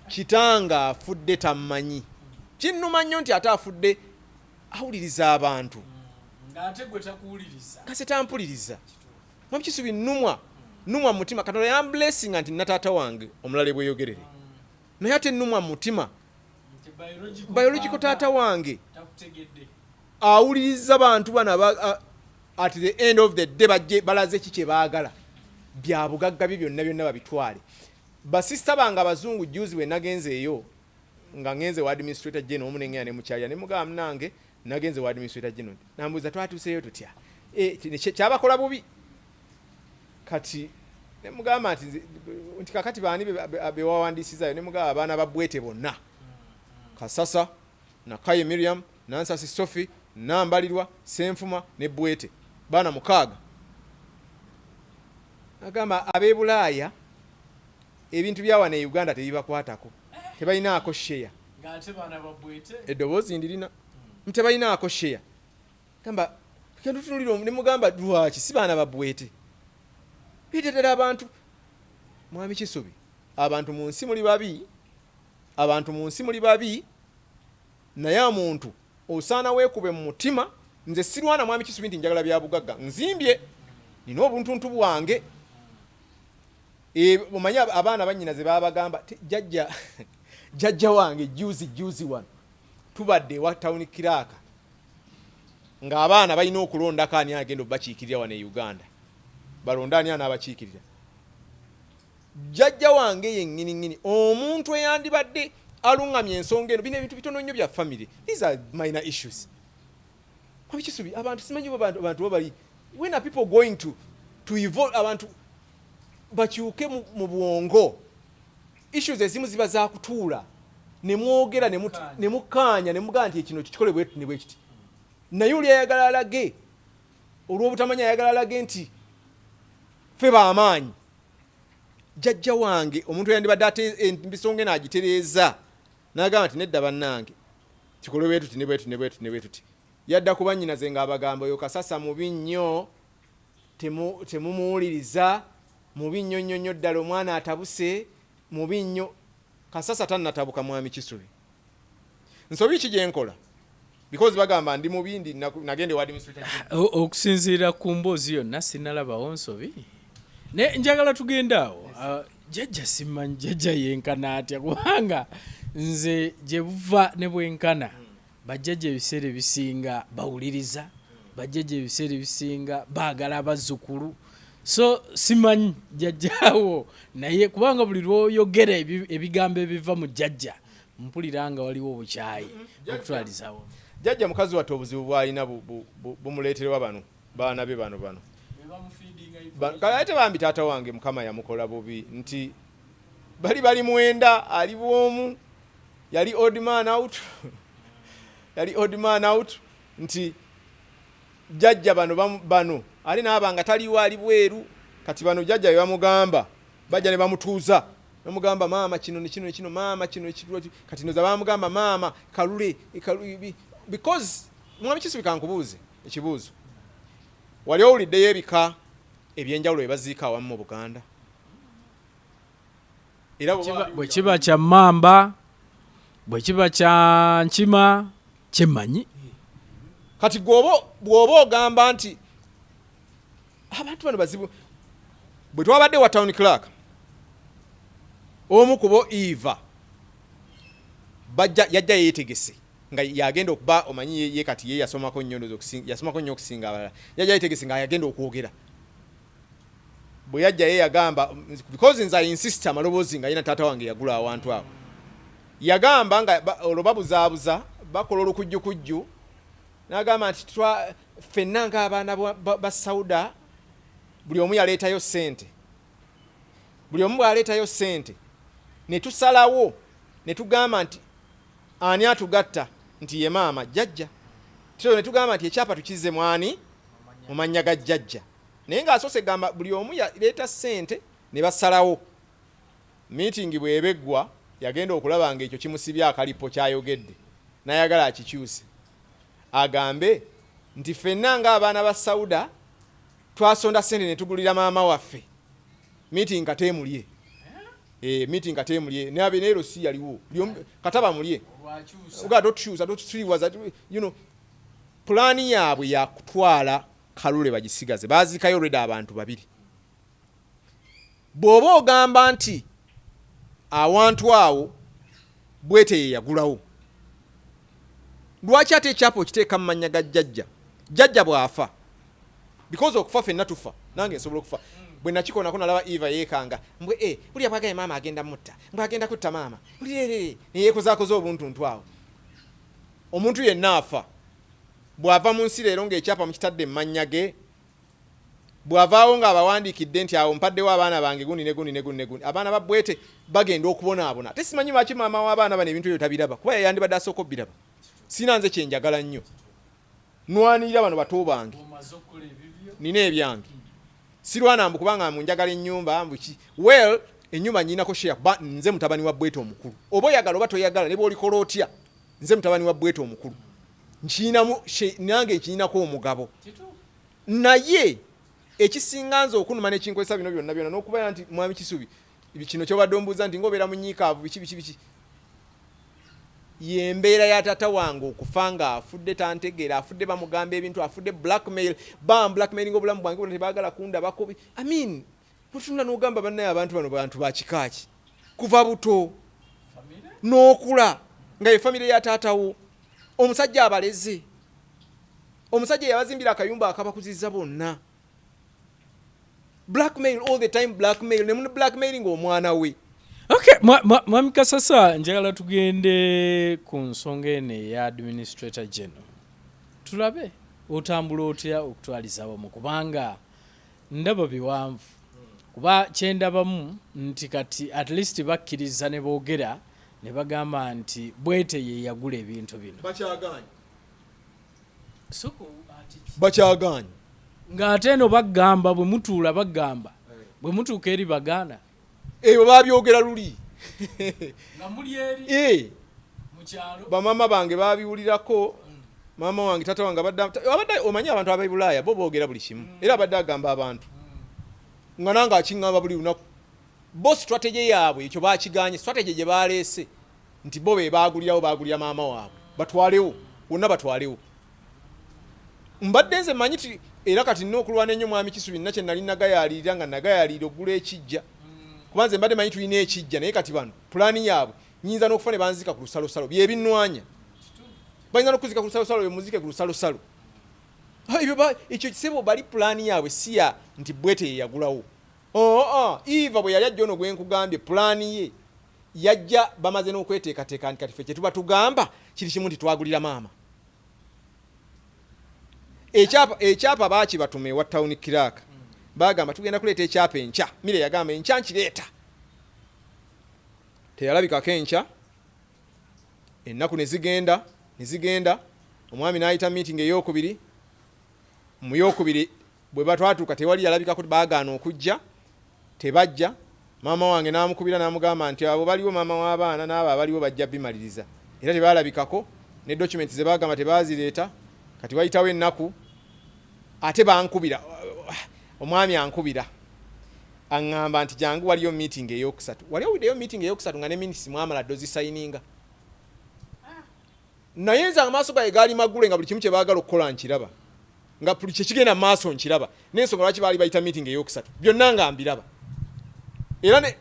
kitanga afudde tammanyi kinnuma nnyo nti ate afudde awuliriza abantu ng'ate gwe takuwuliriza kase tampuliriza mwami Kisubi nnumwa mutima Katonda yamblessinga nti nataata wange omulala bweyogerere naye ate nnumwa mutima biological taata wange awuliriza bantu bana at the end of the day bajje balaze ki kye baagala bya bugagga bye byonna babitwale basista bange abazungu juzi we nagenzeeyo nga ngenze wa administrator general omunengera ne mukyalya ne mugamba nange nagenze wa administrator general nambuza twatuseeyo tutya kyabakola bubi kati ne mugamba nti kakati baani bewawandisizayo ne mugamba abaana babwete bonna Kasasa na Kaye Miriam Nansasi Sophie Nambalirwa Senfuma ne Bwete bana mukaaga agamba ab'Ebulaaya ebintu byawa ne Uganda tebibakwatako tebalinaako share ng'ate baana babwete eddoboozi ndirina tebalinaako share gamba kendo tunulira ne mugamba lwaki si baana babwete bitetera abantu mwami Kisubi abantu mu nsi muli babi naye omuntu osaana weekube mu mutima nze sirwana mwami Kisubi nti njagala bya bugagga nzimbye nina obuntuntu bwange omanyi abaana bannyina ze babagamba jjajja wange juzi wano tubadde ewa tawuni kiraaka ng'abaana balina okulondako ani agenda obakiikirira wano e Uganda balonda ani anaabakiikirira jjajja wange yennyininyini omuntu eyandibadde alungamye ensonga eno bino ebintu bitono nnyo bya family these are minor issues mwami Kisubi abantu simanyi abantu babali when are people going to evolve abantu bakyuke mu bwongo issues ezimu ziba za kutuula ne mwogera ne mukaanya ne mugamba nti ekino kikole bwe kiti naye oli ayagala alage olw'obutamanya ayagala alage nti ffe b'amaanyi jjajja wange omuntu yandibadde ate embisonga eno agitereeza n'agamba nti nedda bannange kikole bwe tuti yadda kuba nnyinaze ng'abagamba oyo Kasasa mubi nnyo temumuwuliriza mubi nnyo ddala omwana atabuse mubi nnyo Kasasa tannatabuka mwami Kisubi nsobi ki gye nkola because bagamba ndi mubindi nagende wa administrator okusinziira ku mboozi yonna sinalabawo nsobi ne njagala tugendaawo jjajja simanyi jjajja yenkana atya kubanga nze gye buva ne bwenkana bajjajja ebiseera ebisinga bawuliriza bajjajja ebiseera ebisinga baagala abazzukulu so simanyi jjajjaawo naye kubanga buli lwoyogera ebigambo ebiva mu jjajja mpulira nga waliwo obukyayi okutwalizawo jjajja mukazi watte obuzibu bw'alina bumuleeterwa bano baana be bano kale bambi taata wange mukama yamukola bubi nti bali mwenda ali bwomu yali odd man out nti jjajja bano ali n'abanga taliwo ali bweru kati bano jjajja bamugamba bajja ne bamutuuza bamugamba maama kino maama kino kati noza bamugamba maama kalule because mwami Kisubi kankubuuze ekibuuzo wali owuliddeyo ebika ebyenjawulo ebaziika awamu mu Buganda bwe kiba kya mmamba bwe kiba kya nkima kyemmanyi kati bw'oba ogamba nti abantu bano bazibu bwe twabadde wa town clerk omu kubo Eva yajja yeetegese nga yagenda okuba omanyi ye kati ye yasomako nnyo okusinga abalala yajja yeetegese nga yagenda okwogera bwe yajja ye yagamba because nze insist amaloboozi nga yina taata wange yagula awantu awo yagamba nga olwo babuzaabuza bakola olukujjukujju n'agamba nti ffenna ng'abaana ba Sauda buli omu yaleetayo ssente buli omu bw'aleetayo ssente ne tusalawo ne tugamba nti ani atugatta nti ye maama jjajja so ne tugamba nti ekyapa tukizze mwani mu mannya ga jjajja naye ng'asoose gamba buli omu yaleeta ssente ne basalawo meeting bw'ebeggwa yagenda okulaba nga ekyo kimusibye akalipo kyayogedde n'ayagala akikyuse agambe nti ffenna ng'abaana ba Sauda twasonda ssente ne tugulira maama waffe meeting kateemulye meeting kateemulye nabe neero si yaliwo kataba mulye uga pulaani yaabwe yakutwala Kalule bagisigaze baziikayo already abantu babiri bw'oba ogamba nti awantu awo bwete ye yagulawo lwaki ate ekyapo okiteeka mu mannya ga jjajja bw'afa because okufa ffenna tufa nange nsobola okufa bwe nakikonako nalaba Eva yeekanga mbwe buli abwagaye maama agenda mutta mbwe agenda kutta maama neyekozaakoza obuntuntu awo omuntu yenna afa bw'ava mu nsi leero ng'ekyapa mukitadde mu mannya ge bw'avaawo ng'abawandiikidde nti awo mpaddewo abaana bange guni abaana babwete bagenda okubonaabona ate simanyi lwaki maama w'abaana bano ebintu ebyo tabiraba kuba yandibadde asooka obiraba sina nze kyenjagala nnyo nwanirira bano bato bange nina ebyange sirwana mbu kubanga munjagala ennyumba mbuki well ennyumba nyinako share kuba nze mutabani wa bwete omukulu oba oyagala oba toyagala ne bw'olikola otya nze mutabani wa bwete omukulu nange nkirinako omugabo naye ekisinga nze okunuma n'ekinkozesa bino byonna n'okubeera nti mwami Kisubi kino kyobadde ombuuza nti ng'obeera munyiikaavu biki yembeera ya taata wange okufa nga afudde tantegeera afudde bamugamba ebintu afudde blackmail blackmailing obulamu bwange bwonna tebaagala kundabako notunda n'ogamba bannaye abantu bano bantu bakikaaki kuva buto n'okula nga ye famire ya taatawo omusajja abaleze omusajja yabazimbira akayumba akabakuzizza bonna blackmail all the time blackmail ne blackmailing omwana we okay mwami Kasasa njagala tugende ku nsonga eno eya administrator general tulabe otambula otya okutwaliza awamu kubanga ndaba biwanvu kuba kyendabamu nti kati at least bakkiriza ne boogera ne bagamba nti bwete ye yagula ebintu bino bakyagaanyi ng'ate eno bagamba bwe mutuula bagamba bwe mutuuka eri bagaana ebyo babyogera luli nga muli eri mu kyalo bamama bange babiwulirako mama wange tata wange abadde omanyi abantu ab'e Bulaaya bo boogera buli kimu era abadde agamba abantu nga nange akiŋŋamba buli lunaku bo strategy yaabwe ekyo bakiganye strategy gye baleese nti bo be baagulirawo baagulira maama waabwe batwalewo wonna batwalewo mbadde nze manyi era kati nina okulwana ennyo mwami Kisubi nina kye nali nagayaalirira nga nagayaalira oggula ekijja kuba nze mbadde manyi tulina ekijja naye kati bano pulaani yaabwe nyinza n'okufa ne banzika ku lusalosalo byebinnwanya bayinza n'okuzika ku lusalosalo bemuzike ku lusalosalo ekyo kisebo bali pulaani yaabwe siya nti bwete yeyagulawo Eva bwe yali ajja ono gwe nkugambye pulaani ye yajja bamaze n'okweteekateeka nti kati ffe kye tuba tugamba kiri kimu nti twagulira maama ekyapa baakibatume ewa tawuni kiraaka bagamba tugenda kuleeta ekyapa enkya mire yagamba enkya nkireeta teyalabikako enkya ennaku ne zigenda omwami n'ayita meeting ey'okubiri mu y'okubiri bwe batwatuuka tewali yalabikako baagaana okujja tebajja maama wange n'amukubira n'amugamba nti abo baliwo maama w'abaana n'abo abaliwo bajja bimaliriza era tebalabikako ne documents ze bagamba tebazireeta kati wayitawo ennaku ate bankubira omwami ankubira aŋŋamba nti jangu waliyo meeting ey'okusatu wali owiddeyo meeting ey'okusatu nga ne minisi mwamala dozisayininga naye nze amaaso gaye gaali maggule nga buli kimu kye baagala okukola nkiraba nga buli kyekigenda mu maaso nkiraba n'ensonga lwaki baali bayita meeting ey'okusatu byonna nga mbiraba era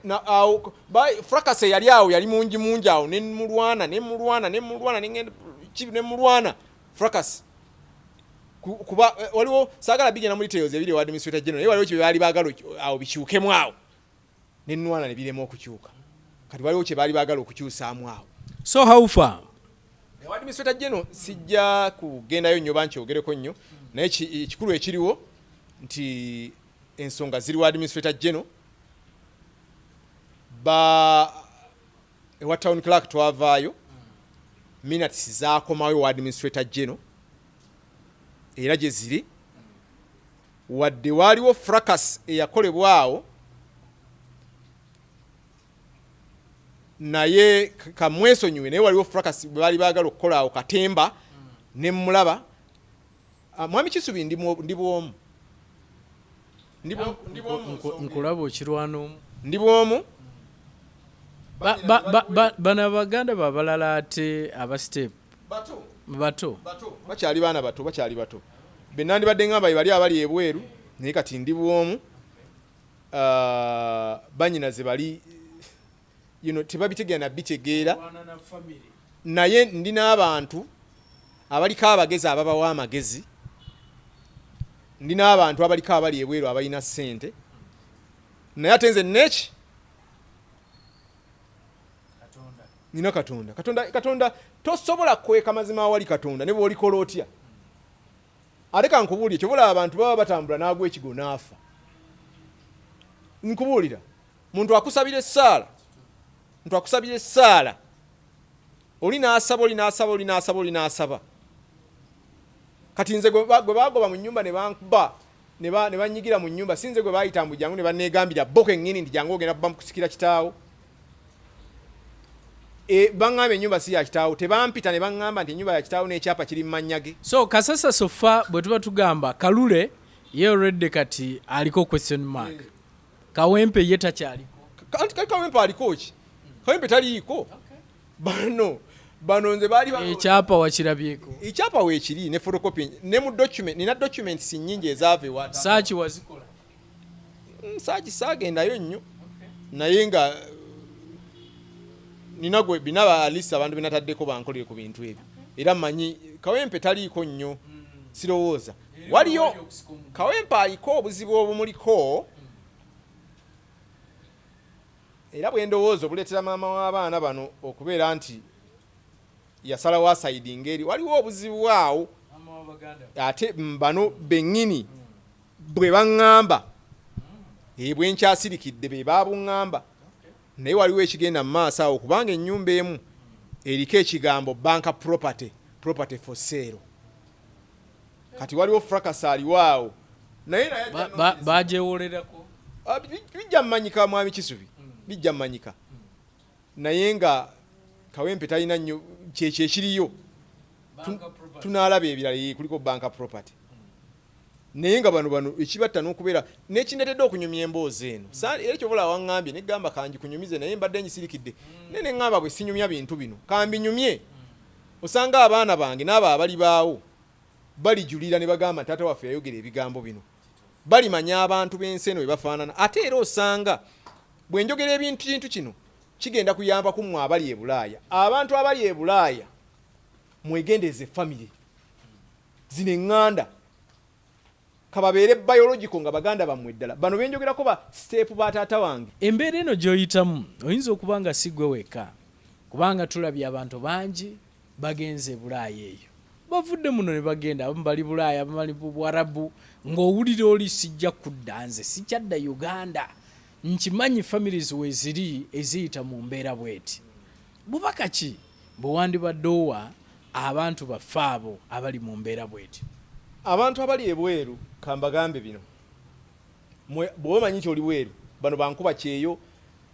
frakase yali awo yali mungi awo nemulwana frakase kuba waliwo saagala bigenda muri details ebiri wa administrator general naye waliwo kye baali baagala awo bikyukemu awo nenwana ne birema okukyuka kati waliwo kye baali baagala okukyusaamu awo so how far ewa administrator general sijja kugendayo nnyo bankyogereko nnyo naye ekikulu ekiriwo nti ensonga ziri wa administrator general ewa town clerk twavaayo minutes zaakomayo wa administrator general era gye ziri wadde waaliwo fracas eyakolebwawo naye kamwesonyiwe naye waliwo fracas bwe baali baagala okukola awo katemba ne mulaba mwami Kisubi ndi bwomu nkulaba okirwanomu ndi bwomu bano abaganda babalala ate aba step bato bakyali baana bato benna ndibadde ngamba bali abali ebweru naye kati ndi bwomu banyinaze bali tebabitegera bitegeera naye ndi n'abantu abaliko abagezi ababawa amagezi ndi n'abantu abaliko abali ebweru abalina ssente naye ate nze neki nina katonda tosobola kweka mazima awali katonda ne bw'olikola otya ate kankubuulire kyobola abantu baba batambula n'agwa ekigo n'afa nkubuulira muntu akusabira essaala oli n'asaba kati nze gwe bagoba mu nnyumba ne bankuba ne banyigira mu nnyumba sinze gwe bayita mbu jangu ne banneegambira boko engini ndi jangu ogenda kuba mukusikira kitaawo baŋŋamba ennyumba si ya kitaawo tebampita ne baŋŋamba nti ennyumba ya kitaawo n'ekyapa kiri mu mannyage so Kasasa sofa bwe tuba tugamba Kalule ye already kati aliko question mark Kawempe ye takyaliko Kawempe aliko ki Kawempe taliiko bano nze baali ekyapa wakirabyeko ekyapa weekiri ne photocopy ne mu document nina documents nnyingi ezaava ewa saaki wazikola saaki saagendayo nnyo naye nga nina gwe binaba alisa abantu binataddeko bankolere ku bintu ebyo era manyi Kawempe taliiko nnyo sirowooza waliyo Kawempe aliko obuzibu obumuliko era bwe ndowooza obuleetera maama w'abaana bano okubeera nti yasalawo asayidinga eri waliwo obuzibu awo ate bano bennyini bwe baŋŋamba bwe nkyasirikidde be babuŋŋamba naye waliwo ekigenda mu maaso awo kubanga ennyumba emu eriko ekigambo banka property for sale kati waliwo fracas aliwo awo naye bajewolerako bijja mmanyika mwami Kisubi bijja mmanyika naye nga Kawempe talina nnyo kyekyo ekiriyo tunaalaba ebirala kuliko banka property naye nga bano ekibatta n'okubeera n'ekinetedde okunyumya emboozi eno era ekyobola waŋŋambye negamba kanji kunyumize naye mbadde nyisirikidde naye neŋŋamba bwe sinyumya bintu bino kambinyumye osanga abaana bange n'abo abali baawo balijulira ne bagamba taata waffe yayogera ebigambo bino balimanya abantu b'ensi eno bwe bafaanana ate era osanga bwe njogera ebintu kino kigenda kuyamba ku mmwe abali e Bulaaya. Abantu abali e Bulaaya mwegendeze family zino eŋŋanda kababeere biological nga baganda bammwe ddala bano benjogerako ba step ba taata wange. Embeera eno gy'oyitamu oyinza okuba nga si ggwe wekka kubanga tulabye abantu bangi bagenze e Bulaaya eyo bavudde muno ne bagenda abamu bali Bulaaya abamu bali mu Bwarabu ng'owulira oli sijja kudda nze sikyadda Uganda nkimanyi families weziri eziyita mu mbeera bweti. Bubaka ki bwe wandibadde owa abantu baffe abo abali mu mbeera bweti? Abantu abali ebweru kambagambe bino bwe manyi nti oli bweru bano bankuba kyeyo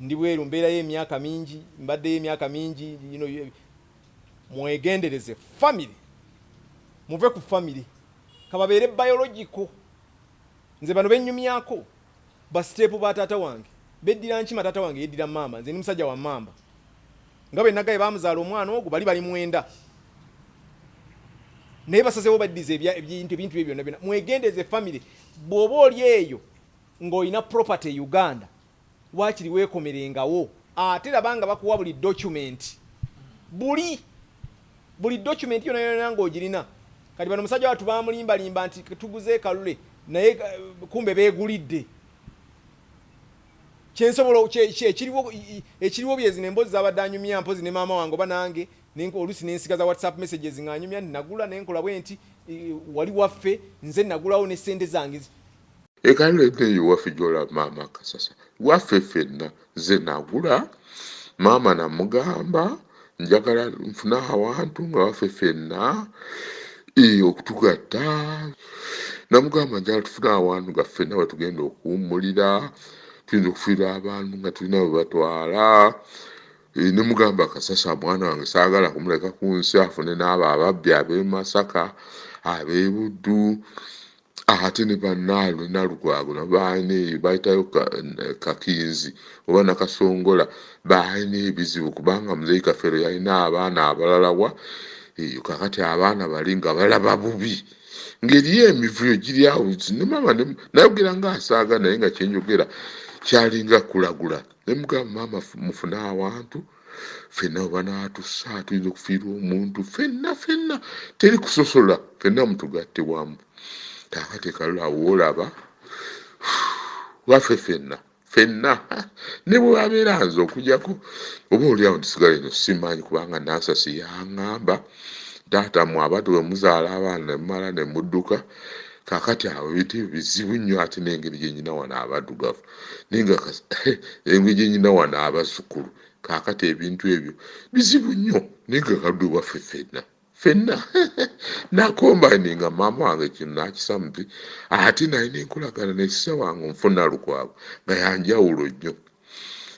ndi bweru mbeerayo emyaka mingi mbaddeyo emyaka mingi mwegendereze family muve ku family kababeere biological. Nze bano bennyumyako basiteepu ba taata wange beddira nkima taata wange yeddira maama nze ni musajja wa mamba nga bwe nagaye bamuzaala omwana ogwo bali mwenda naye basazeewo baddiza ebintu ebyo byonna mwegendeze family. Bw'oba oli eyo ng'olina property Uganda waakiri weekomerengawo ate labanga bakuwa buli document buli document yonna ng'ogirina. Kati bano musajja watu bamulimbalimba nti tuguze kalule naye kumbe beegulidde kyensobola ekiriwo byezi nembozi zabadde anyumya mpozi ne maama wange oba nange oluusi nensigaza WhatsApp messages ng'anyumya nti nagula nenkola bwe nti wali waffe nze nagulawo ne ssente zange. Ekalule eyo waffe gyola maama Kasasa waffe ffenna nze nagula maama namugamba njagala nfuna awantu nga waffe ffenna okutugatta namugamba njagala tufuna awantu nga ffenna we tugenda okuwummulira tuyinza okufiira abantu nga tulina bwe batwala. Ne mugamba Kasasa mwana wange saagala kumuleka ku nsi afune n'abo ababbi ab'e Masaka ab'e Buddu ate ne bannaalo Nalugwago nabaine bayitayo Kakinzi oba Nakasongola baine ebizibu kubanga muzeeyi Kafeero yalina abaana abalalawa kakati abaana bali nga balaba bubi ng'eriyo emivuyo giri awo ne maama nayogera ng'asaaga naye nga kyenjogera kyalinga kulagula. Ne mugamba maama mufune awantu ffenna oba naatussa tuyinza okufiirwa omuntu ffenna teri kusosola ffenna mutugatte wamu. Kakati ekalula woolaba waffe ffenna ne bwe wabeera nze okujjako oba oliawo ntisigala eno simanyi kubanga Nansasi yaŋŋamba taata mwabadde we muzaala abaana ne mumala ne mudduka kakati awo ebintu bizibu nnyo ate n'engeri gye nyina wano abaddugavu nenga engeri gye nyina wano abazzukulu kakati ebintu ebyo bizibu nnyo nenga kaludde waffe ffenna nakombayininga maama wange kino nakisa muti ate naye nenkolagana nesisa wange nfuna Lukwago nga yanjawulo nnyo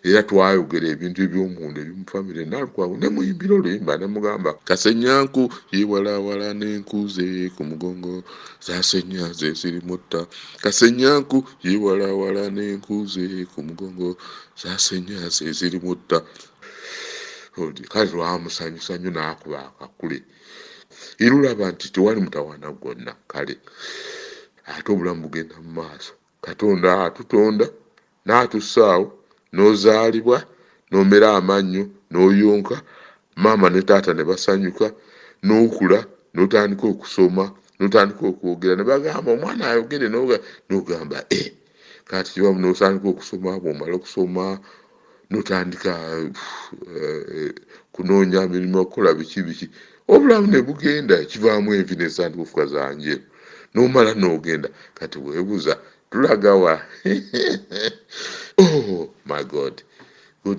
era twayogera ebintu eby'omuntu ebimufamire Nalukwago ne muyimbira oluyimba ne mugamba kasenyanku yewalawala n'enkuze ku mugongo zasenyaze ziri mutta kasenyanku yewalawala n'enkuze ku mugongo zasenyaze ziri mutta. Kale lwamusanyusa nnyo n'akuba akakule irulaba nti tewali mutawaana gwonna kale ate obulamu bugenda mu maaso. Katonda atutonda n'atussaawo n'ozaalibwa n'omera amannyo n'oyonka maama ne taata ne basanyuka n'okula n'otandika okusoma n'otandika okwogera ne bagamba omwana ayogere n'ogamba kati kibamu n'otandika okusoma bw'omala okusoma n'otandika kunoonya mirimu okukola biki obulamu ne bugenda ekivaamu envi n'ezitandika okufuka zanjeru n'omala n'ogenda kati weebuuza tulaga wa? Oh my God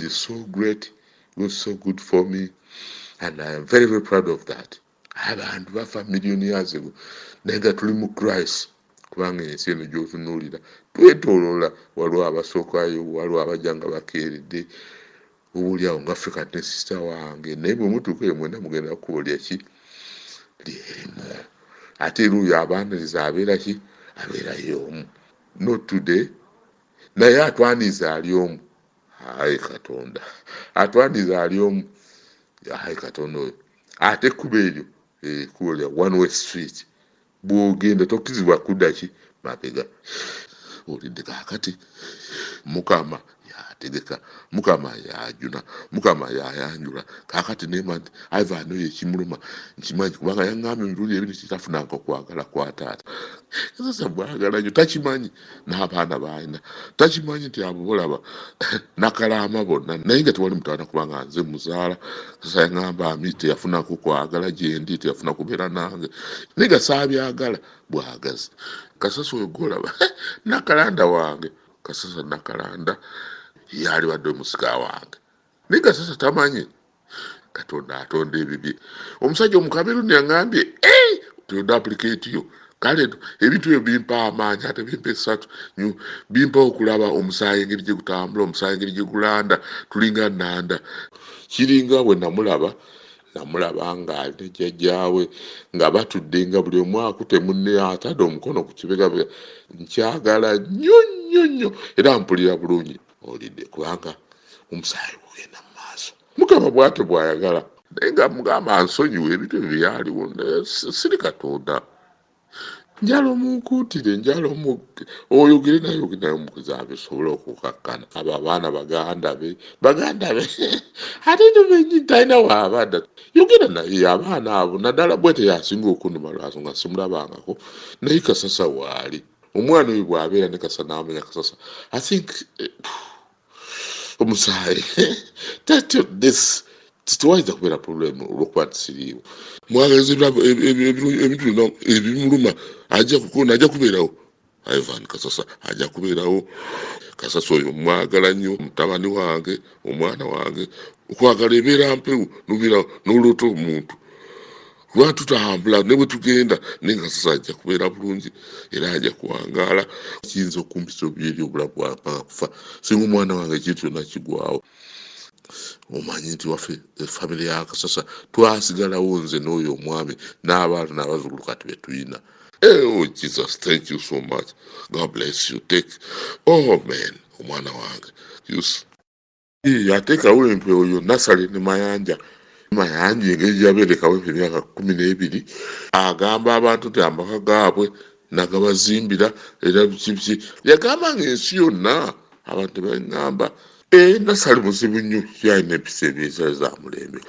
is so great. God is so good for me and I am very proud of that. Abantu bafa million years ago naye nga tuli mu Christ kubanga ensi eno gy'otunuulira twetooloola waliwo abasookayo waliwo abajja nga bakeeredde obuulyawo nga ffe kati ne sisita wange naye bwe mutuuka eyo mwena mugenda kukolya ki lyerimu ate eruuyo abaaniriza abeera ki abeerayo omu not today naye atwaniza ali omu ayi Katonda atwaniza ali omu ayi Katonda oyo ate kuba eryo kuba lya one way street bw'ogenda tokkizibwa kudda ki mabega olidde kaakati mukama yategeka mukama yajuna mukama yayanjula kaakati nema nti Ivan oyo ekimuluma nkimanyi kubanga yaŋŋambye emirundi ebiri kitafunanga okwagala kwa taata Kasasa bwagala nnyo takimanyi n'abaana baalina takimanyi nti abo bolaba nakalaama bonna naye nga tewali mutaana kubanga nze muzaala Kasasa yaŋŋamba ami teyafunako kwagala gyendi teyafuna kubeera nange naye nga saabyagala bwagazi Kasasa oyo golaba nakalanda wange Kasasa nakalanda yali badde omusika wange naye Kasasa tamanyi Katonda atonda ebibye omusajja omukameruni yaŋŋambye tonda aplicate yo kale ebintu ebyo bimpa amaanyi ate bimpa esatu bimpa okulaba omusaayi engeri gye gutambula omusaayi engeri gye gulanda tulinga nanda kiringa bwe namulaba ng'ali jjajjaawe nga batudde nga buli omu akute munne atadde omukono ku kibegabega nkyagala nnyo era mpulira bulungi olidde kubanga omusaayi gugenda mu maaso mukama bw'ate bw'ayagala naye nga mugamba nsonyiwe ebintu ebyo byaliwo siri Katonda njala omunkuutire njala oyogere naye omukuzaaba esobole okukakkana abo abaana baganda be ate tumenyi talina waabadda yogera naye abaana abo naddala bwete yasinga okunduma lwaso nga simulabangako naye Kasasa waali omwana oyo bw'abeera ne Kasasa n'amanya Kasasa I think omusaayi titwayinza kubeera problemu olwokuba tisiriiwo mwagazi ebintu ebimuluma ajja kubeerawo Ivan Kasasa ajja kubeerawo Kasasa oyo mwagala nnyo mutabani wange omwana wange okwagala ebeera mpewo nobeera n'oluuta omuntu kuba tutambula ne bwe tugenda naye Kasasa ajja kubeera bulungi era ajja kuwangaala kiyinza okumpisa obyeri obulamu bwapanga kufa singa omwana wange ekintu kyonna kigwawo omanyi nti waffe efamire ya Kasasa twasigalawo nze n'oyo omwami n'abaana n'abazzukulu kati betuyina oh Jesus, thank you so much. God bless you. Man, omwana wange yateekawo empwe oyo nasale ne mayanja engeri gyabeerekawo emyaka 12 agamba abantu nti amaka gaabwe nagabazimbira era biki yagamba ng'ensi yonna abantu baŋŋamba nasale muzibu nnyo yalina empisa ebyeza za mulembe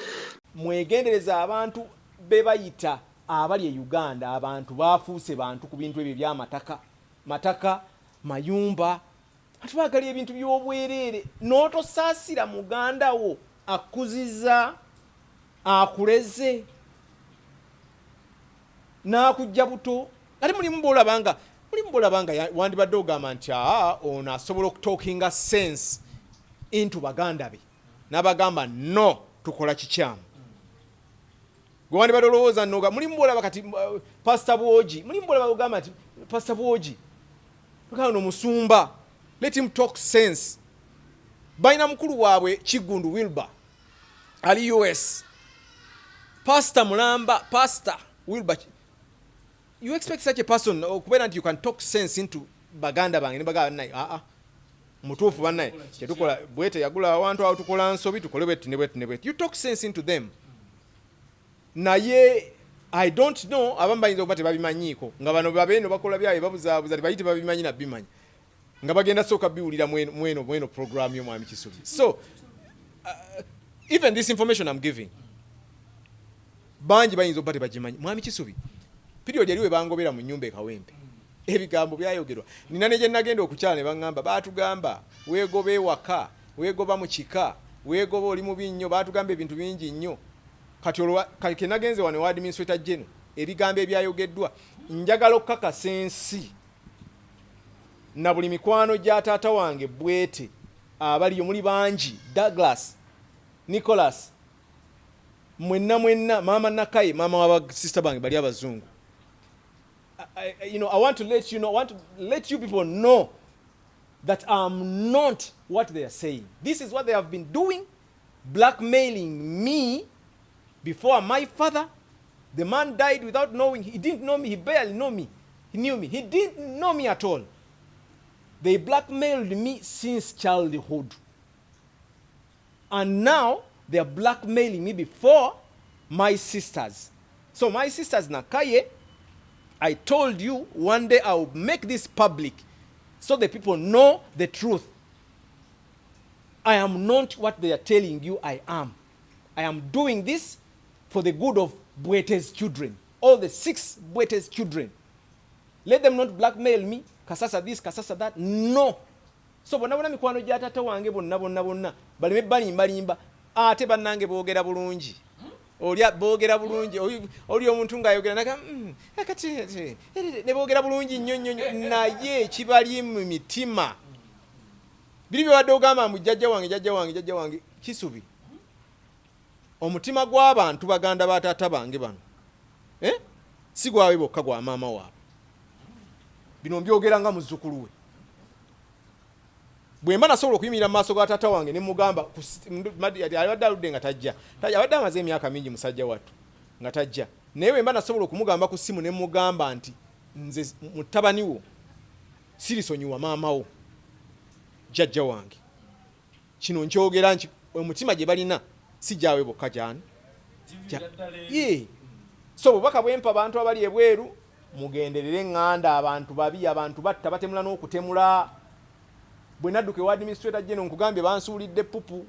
mwegendereza abantu be bayita abali e Uganda abantu bafuuse bantu ku bintu ebyo by'amataka mayumba atubagala ebintu by'obwereere n'otosaasira muganda wo akuziza akuleze n'akujja buto ate mulimu bolabanga wandibadde ogamba nti ono asobola okutalkinga sense into baganda be n'abagamba no tukola kikyamu gwe wandibadde olowooza noga mulimu bolaba kati Pastor Bwogi mulimu bolaba ogamba nti Pastor Bwogi tukano musumba let him talk sense baina mukulu waabwe Kigundu Wilbur ali US Pastor Mulamba Pastor Wilbur you expect such a person okubeera nti you can talk sense into baganda bange ne baganda naye mutuufu bannaye kyetukola bwete yagula awantu awo tukola nsobi tukole bwetu ne bwetu you talk sense into them naye I don't know abamu bayinza okuba tebabimanyiiko nga bano babeeno bakola byaye babuzaabuza tebayite babimanyi nabimanyi nga bagenda sooka biwulira mweno program y'omwami Kisubi so even this information I'm giving bangi bayinza okuba tebagimanyi mwami Kisubi period yaliwe bangobera mu nnyumba ekawempe ebigambo byayogerwa nina ne gye nagenda okukyala ne baŋŋamba baatugamba weegoba ewaka weegoba mu kika weegoba oli mubi nnyo baatugamba ebintu bingi nnyo kati nagenze wano wa administrator general ebigambo ebyayogeddwa njagala okukakasa ensi na buli mikwano gya taata wange bwete abaliyo muli bangi Douglas Nicholas mwenna mama Nakaye mama wa sister bange bali abazungu I want to let you people know that I'm not what they are saying. This is what they have been doing, blackmailing me before my father. The man died without knowing. He didn't know me. He barely knew me. He knew me. He didn't know me at all. They blackmailed me since childhood. And now they are blackmailing me before my sisters. So my sisters Nakaye, I told you one day I will make this public so the people know the truth. I am not what they are telling you I am. I am doing this for the good of Bwete's children, all the 6 Bwete's children. Let them not blackmail me, Kasasa this, Kasasa that. No. So bonna mikwano gya tata wange bonna baleme balimba ate bannange boogera bulungi. Olya boogera bulungi oli omuntu ng'ayogera naka kati ne boogera bulungi nnyo naye kibali mu mitima. Biri byawadde ogamba mu jjajja wange Kisubi. Omutima gw'abantu baganda ba taata bange bano si gwawe bokka gwa maama waabwe. Bino mbyogera nga muzzukulu we. Bwe mba nasobola okuyimirira mu maaso ga taata wange ne mugamba abadde aludde nga tajja abadde amaze emyaka mingi musajja wattu nga tajja, naye bwe mba nasobola okumugamba ku ssimu ne mugamba nti nze mutabani wo sirisonyiwa maama wo jjajja wange, kino nkyogera nti omutima gye balina si gyawe bokka gyani. So bubaka bwempa abantu abali ebweru mugenderere nganda abantu babi abantu batta batemula n'okutemula. Bwe nadduka ewa administrator general nkugambye bansuulidde pupu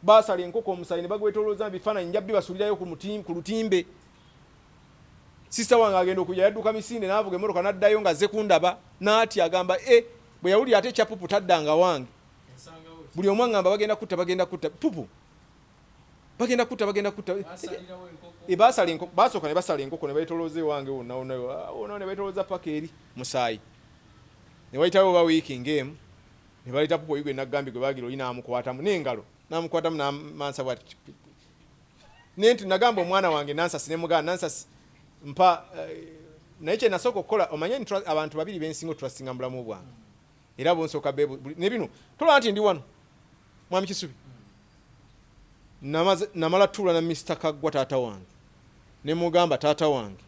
basala enkoko omusayi ne bagwetolooza bifaananyi njabbi basuulirayo ku lutimbe. Sister wange agenda okujja yadduka misinde n'avuga emmotoka n'addayo nga azze kundaba n'ati agamba bwe yawulira ate ekya pupu taddanga wange. Buli omu agamba bagenda kutta pupu bagenda kutta basooka ne basala enkoko ne bayitolooza ewange wonna ne bayitolooza paka eri musaayi ne wayitawo ba wiiki ng'emu ne baleta pupu oyigwe nagambye gwe baagira oli n'amukwatamu n'engalo n'amukwatamu n'amansa bwati nenti nagamba omwana wange Nansasi ne muganda Nansasi mpa naye kye nasooka okukola omanye abantu babiri bensinga otrustinga mu bulamu bwange era bonsooka ne bino tolaba nti ndi wano mwami Kisubi namala tuula na Mr. Kaggwa taata wange ne mugamba taata wange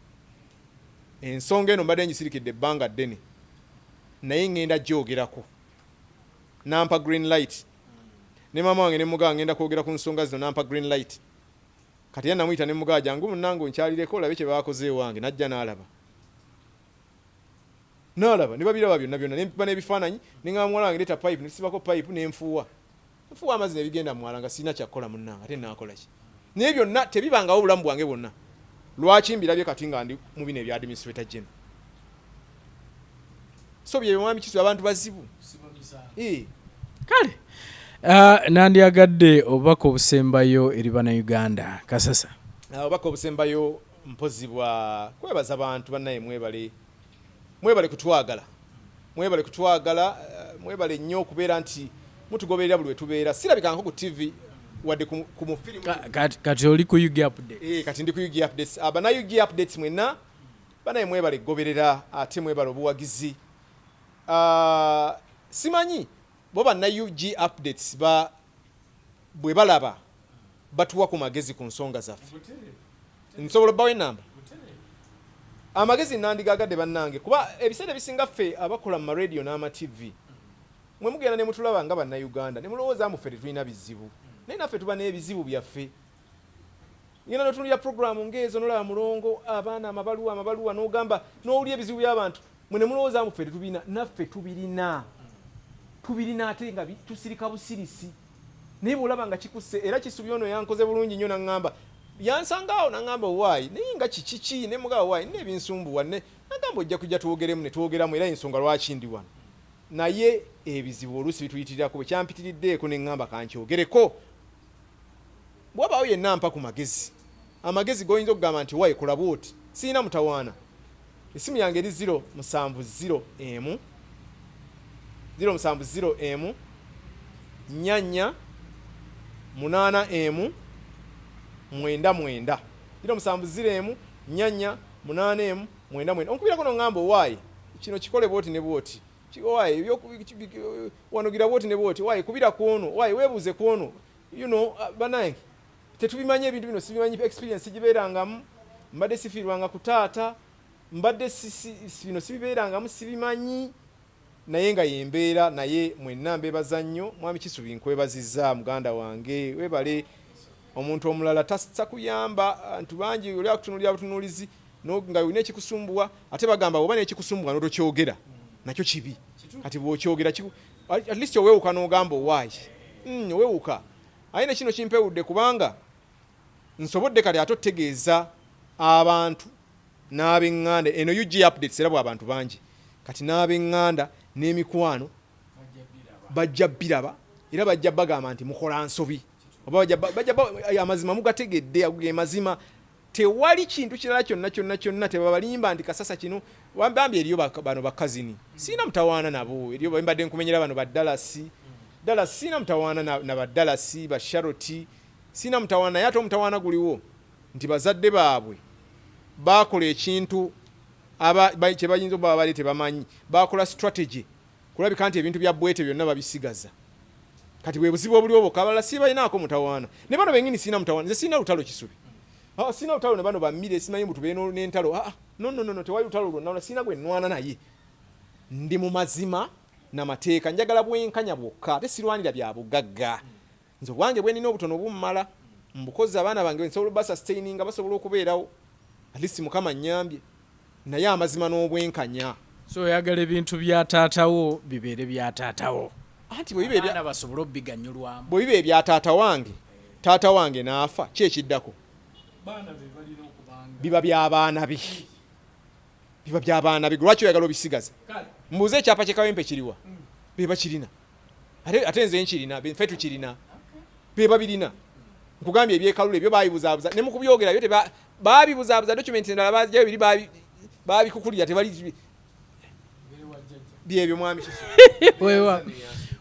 ensonga eno mbadde ngisirikidde ebbanga ddene naye ngenda gyogerako nampa green light ne mama wange ne mugamba ngenda kwogera ku nsonga zino nampa green light. Kati yana namuyita ne mugamba jangu munnange nkyalireko olabe kye baakoze ewange najja n'alaba ne babiraba byonna ne mpipa n'ebifaananyi ne ngamba muwala wange leeta pipe ne tusibako pipe ne nfuuwa amazzi ne bigenda mwala nga sirina kyakukola munnange ate naakola ki naye byonna tebibangawo obulamu bwange bwonna. Lwaki mbirabye kati nga ndi mu bino ebya administrator general. So bye mwami Kisubi abantu bazibu kale nandyagadde obubaka obusembayo eri bannayuganda Kasasa. Obubaka obusembayo mpozi bwa kwebaza abantu bannaye mwebale kutwagala mwebale nnyo okubeera nti mutugoberera buli wetubeera. Sirabika nko ku TV wadde ku mufirimu kati oli ku UG updates. Kati ndi ku UG updates. Abana UG updates mwenna bannaye mwebale goberera ate mwebale obuwagizi. Simanyi bo banna UG updates bwe balaba batuwa ku magezi ku nsonga zaffe. Nsobola bawe namba amagezi nandigagadde bannange kuba ebiseera bisinga ffe abakola mu radio n'ama TV mwe mugenda ne mutulaba nga banna Uganda ne mulowooza muffe tetulina bizibu naye naffe tuba n'ebizibu byaffe. Ngenda notunulira programu ng'ezo nolaba mulongo abaana amabaluwa n'ogamba n'owulya ebizibu by'abantu mwe ne mulowooza muffe tetubina naffe tubirina ate nga tusirika busirisi naye bw'olaba nga kikusse era Kisubi ono yankoze bulungi nnyo naŋŋamba yansangaawo naŋŋamba owaayi naye nga kiki ne mugaba owaayi n'ebinsumbuwa naŋŋamba ojja kujja ne twogeramu era ensonga lwaki ndi wano naye ebizibu oluusi bituyitirirako bwe kyampitiriddeeko ne ŋŋamba kankyogereko. Bw'abaawo yenna mpa ku magezi amagezi goyinza okugamba nti waayi kola bwoti sirina mutawaana. Esimu yange eri 0701 nyanya 8M 99 0701 nyanya 8M 99 onkubirako n'oŋŋamba owaayi kino kikole bwoti ne bwoti waayi wanogira bwoti ne bwoti waayi kubira kwono waayi weebuuze kwono banange tetubimanye ebintu bino sibimanyi experience gibeerangamu mbadde sifiirwanga ku taata mbadde bino sibibeerangamu sibimanyi naye nga yembeera naye mwenna mbeebaza nnyo mwami Kisubi nkwebazizza muganda wange webale omuntu omulala tassa kuyamba abantu bangi oli akutunulira butunulizi nga ulina ekikusumbuwa ate bagamba oba n'ekikusumbuwa n'otokyogera nakyo kibi kati bw'okyogera at least oweewuka n'ogamba owaayi oweewuka ayina kino kimpewudde kubanga nsobodde kale ate otegeeza abantu n'ab'eŋŋanda eno UG updates era bw'abantu bangi kati n'ab'eŋŋanda n'emikwano bajja biraba era bajja bagamba nti mukola nsobi oba bajja amazima mugategedde aguge mazima tewali kintu kirala kyonna tebabalimba nti Kasasa kino bambi eriyo bano bakazini sina mutawaana nabo eriyo mbadde nkumenyera bano baddalasi sina mutawaana na baddalasi ba Sharoti sina mutawaana yato mutawaana guliwo nti bazadde baabwe bakola ekintu kye bayinza okuba bali tebamanyi bakola strategy kulabika nti ebintu bya bwete byonna babisigaza kati bwe buzibu obuliwo bokka abalala si balinaako mutawaana ne bano bennyini sina mutawaana nze sina lutalo kisubi sina lutalo ne bano bammire simanyi mbu tubeera n'entalo no tewali lutalo lwonna sina gwe nnwana naye ndi mu mazima n'amateeka njagala bwenkanya bwokka ate sirwanira bya bugagga nze obwange bwe nina obutono bummala mbukozi abaana bange nsobola basustaininga basobola okubeerawo at least mukama nnyambye naye amazima n'obwenkanya so oyagala ebintu bya taatawo bibeere bya taatawo anti abaana basobola obbiganyulwamu bwe biba ebya taata wange n'afa ki ekiddako biba by'abaana be lwaki oyagala obisigaza mbuuze ekyapa kyekawempe kiriwa beba kirina ate nze nkirina ffe tukirina beba birina nkugambye ebyekalulu ebyo baabibuzaabuza ne mu kubyogera byo baabibuzaabuza document endala bazijayo biri baabikukulira tebali byebyo mwami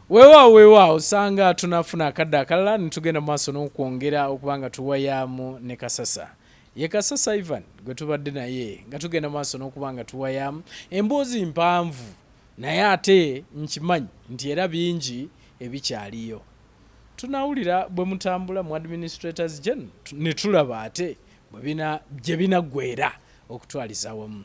weewaawo osanga tunafuna akadde akalala nitugenda mu maaso n'okwongera okubanga tuwayamu ne Kasasa ye Kasasa Ivan gwe tubadde naye nga tugenda maaso n'okubanga tuwayamu emboozi mpanvu naye ate nkimanyi nti era bingi ebikyaliyo tunawulira bwe mutambula mu administrators gen ne tulaba ate gye binaggwera okutwaliza wamu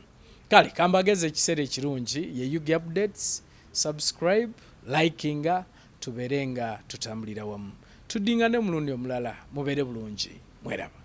kale kambageze ekiseera ekirungi ye UG updates subscribe likinga tubeere nga tutambulira wamu tuddingane omulundi omulala mubeere bulungi mweraba